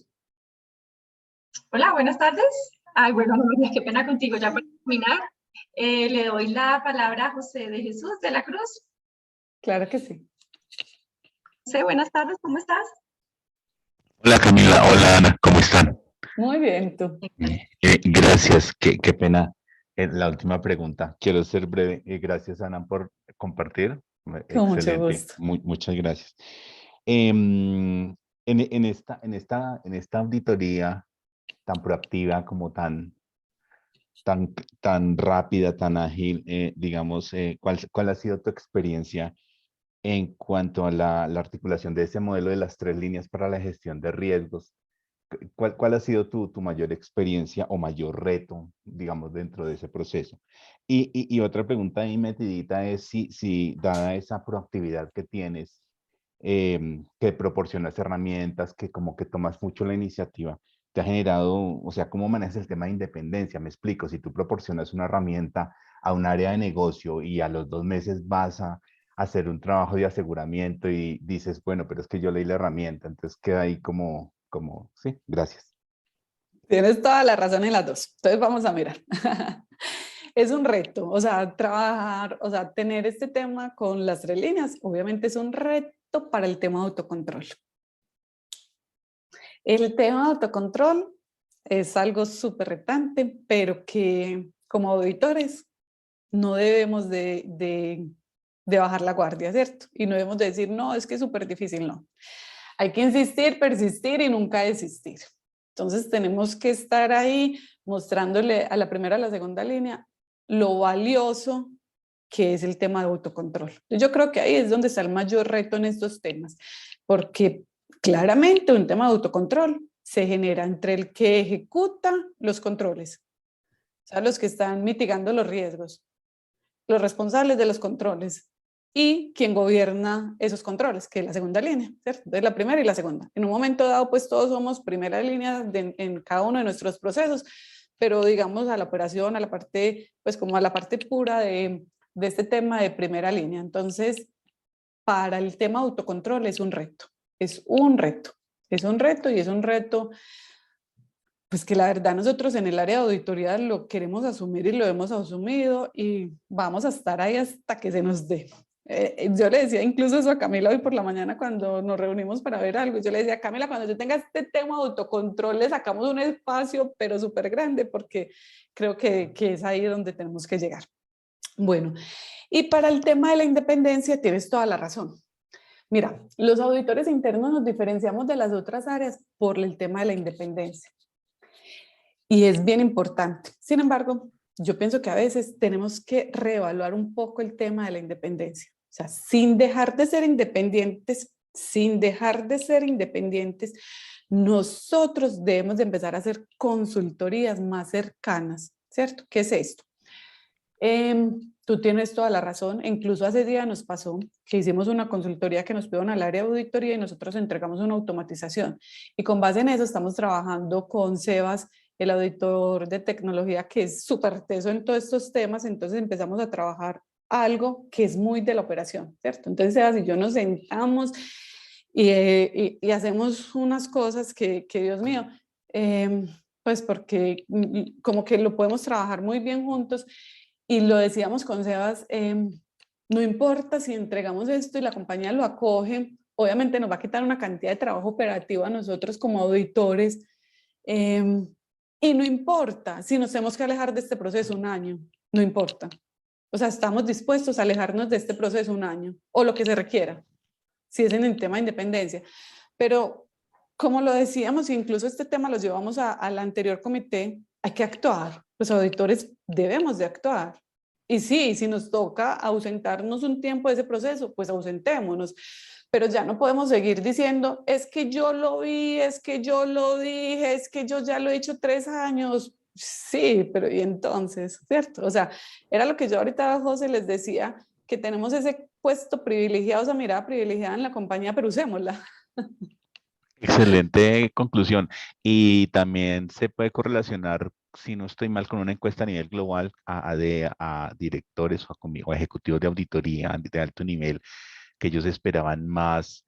Hola, buenas tardes. Ay, bueno, María, qué pena contigo. Ya para terminar, Le doy la palabra a José de Jesús de la Cruz. Claro que sí. José, buenas tardes, ¿cómo estás? Hola Camila, hola Ana, ¿cómo están? Muy bien, tú. Gracias, qué pena. La última pregunta, quiero ser breve. Gracias Ana por compartir. Con mucho Excelente, gusto. muchas gracias. En esta auditoría tan proactiva como tan rápida, tan ágil, digamos, ¿cuál ha sido tu experiencia en cuanto a la articulación de ese modelo de las 3 líneas para la gestión de riesgos? ¿Cuál ha sido tu mayor experiencia o mayor reto, digamos, dentro de ese proceso? Y otra pregunta ahí metidita es si dada esa proactividad que tienes, que proporcionas herramientas, que como que tomas mucho la iniciativa, te ha generado, o sea, ¿cómo manejas el tema de independencia? Me explico, si tú proporcionas una herramienta a un área de negocio y a los 2 meses vas a hacer un trabajo de aseguramiento y dices, bueno, pero es que yo leí la herramienta, entonces queda ahí sí, gracias. Tienes toda la razón en las dos. Entonces vamos a mirar. Es un reto, o sea, trabajar, o sea, tener este tema con las 3 líneas, obviamente es un reto para el tema de autocontrol. El tema de autocontrol es algo súper retante, pero que como auditores no debemos de bajar la guardia, ¿cierto? Y no debemos de decir, no, es que es súper difícil, no. Hay que insistir, persistir y nunca desistir. Entonces tenemos que estar ahí mostrándole a la primera, a la segunda línea, lo valioso que es el tema de autocontrol. Yo creo que ahí es donde está el mayor reto en estos temas, porque claramente un tema de autocontrol se genera entre el que ejecuta los controles, o sea, los que están mitigando los riesgos, los responsables de los controles y quien gobierna esos controles, que es la segunda línea, ¿cierto? Entonces la primera y la segunda. En un momento dado, pues todos somos primera línea en cada uno de nuestros procesos, pero digamos a la operación, a la parte, pues como a la parte pura de este tema de primera línea. Entonces, para el tema autocontrol es un reto, es un reto, es un reto y es un reto pues que la verdad nosotros en el área de auditoría lo queremos asumir y lo hemos asumido y vamos a estar ahí hasta que se nos dé. Yo le decía incluso eso a Camila hoy por la mañana cuando nos reunimos para ver algo. Yo le decía, Camila, cuando yo tenga este tema de autocontrol le sacamos un espacio pero súper grande porque creo que es ahí donde tenemos que llegar. Bueno, y para el tema de la independencia tienes toda la razón. Mira, los auditores internos nos diferenciamos de las otras áreas por el tema de la independencia. Y es bien importante. Sin embargo, yo pienso que a veces tenemos que reevaluar un poco el tema de la independencia. O sea, sin dejar de ser independientes, nosotros debemos de empezar a hacer consultorías más cercanas, ¿cierto? ¿Qué es esto? Tú tienes toda la razón. Incluso hace día nos pasó que hicimos una consultoría que nos pidieron al área de auditoría y nosotros entregamos una automatización. Y con base en eso estamos trabajando con Sebas, el auditor de tecnología, que es súper teso en todos estos temas. Entonces empezamos a trabajar algo que es muy de la operación, ¿cierto? Entonces Sebas y yo nos sentamos y hacemos unas cosas que Dios mío, pues porque como que lo podemos trabajar muy bien juntos. Y lo decíamos con Sebas, no importa si entregamos esto y la compañía lo acoge, obviamente nos va a quitar una cantidad de trabajo operativo a nosotros como auditores, y no importa si nos tenemos que alejar de este proceso 1 año, no importa. O sea, estamos dispuestos a alejarnos de este proceso 1 año o lo que se requiera, si es en el tema de independencia. Pero como lo decíamos, incluso este tema lo llevamos al anterior comité, hay que actuar. Los auditores debemos de actuar. Y sí, si nos toca ausentarnos un tiempo de ese proceso, pues ausentémonos. Pero ya no podemos seguir diciendo, es que yo lo vi, es que yo lo dije, es que yo ya lo he dicho 3 años. Sí, pero ¿y entonces? ¿Cierto? O sea, era lo que yo ahorita a José les decía, que tenemos ese puesto privilegiado, esa mirada privilegiada en la compañía, pero usémosla. Excelente conclusión. Y también se puede correlacionar, si no estoy mal, con una encuesta a nivel global a directores o ejecutivos de auditoría de alto nivel, que ellos esperaban más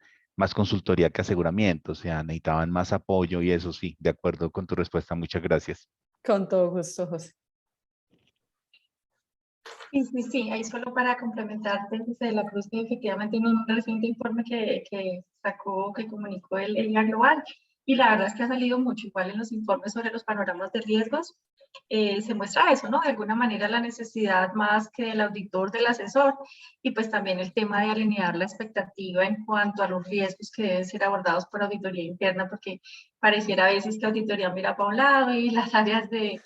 consultoría que aseguramiento, o sea, necesitaban más apoyo y eso sí, de acuerdo con tu respuesta. Muchas gracias. Con todo gusto, José. Sí, ahí solo para complementarte desde la Cruz, que efectivamente en un reciente informe que sacó, que comunicó el EIA Global, y la verdad es que ha salido mucho, igual en los informes sobre los panoramas de riesgos, se muestra eso, ¿no? De alguna manera la necesidad más que del auditor, del asesor, y pues también el tema de alinear la expectativa en cuanto a los riesgos que deben ser abordados por auditoría interna, porque pareciera a veces que auditoría mira para un lado y las áreas de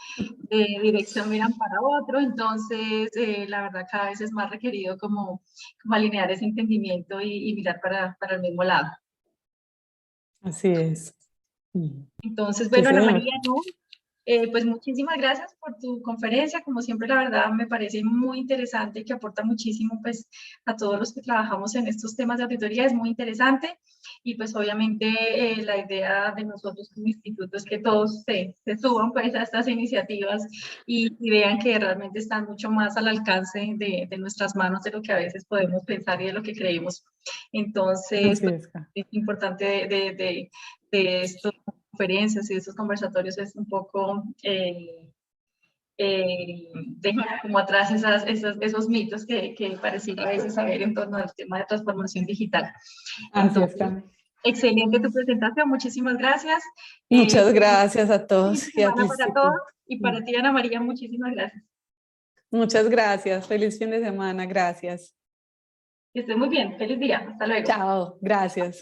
dirección miran para otro, entonces la verdad cada vez es más requerido como alinear ese entendimiento y mirar para el mismo lado. Así es. Entonces, Sí, bueno, Ana señor. María, ¿no? Pues muchísimas gracias por tu conferencia, como siempre la verdad me parece muy interesante y que aporta muchísimo pues a todos los que trabajamos en estos temas de auditoría, es muy interesante y pues obviamente la idea de nosotros como instituto es que todos se suban pues a estas iniciativas y vean que realmente están mucho más al alcance de nuestras manos de lo que a veces podemos pensar y de lo que creemos. Entonces, pues, es importante de estos conferencias y estos conversatorios es un poco dejar como atrás esos mitos que pareciera a veces saber en torno al tema de transformación digital. Entonces, excelente tu presentación, muchísimas gracias. Muchas gracias a todos. Y para todos y para ti, Ana María, muchísimas gracias. Muchas gracias, feliz fin de semana, gracias. Que estés muy bien, feliz día, hasta luego. Chao, gracias.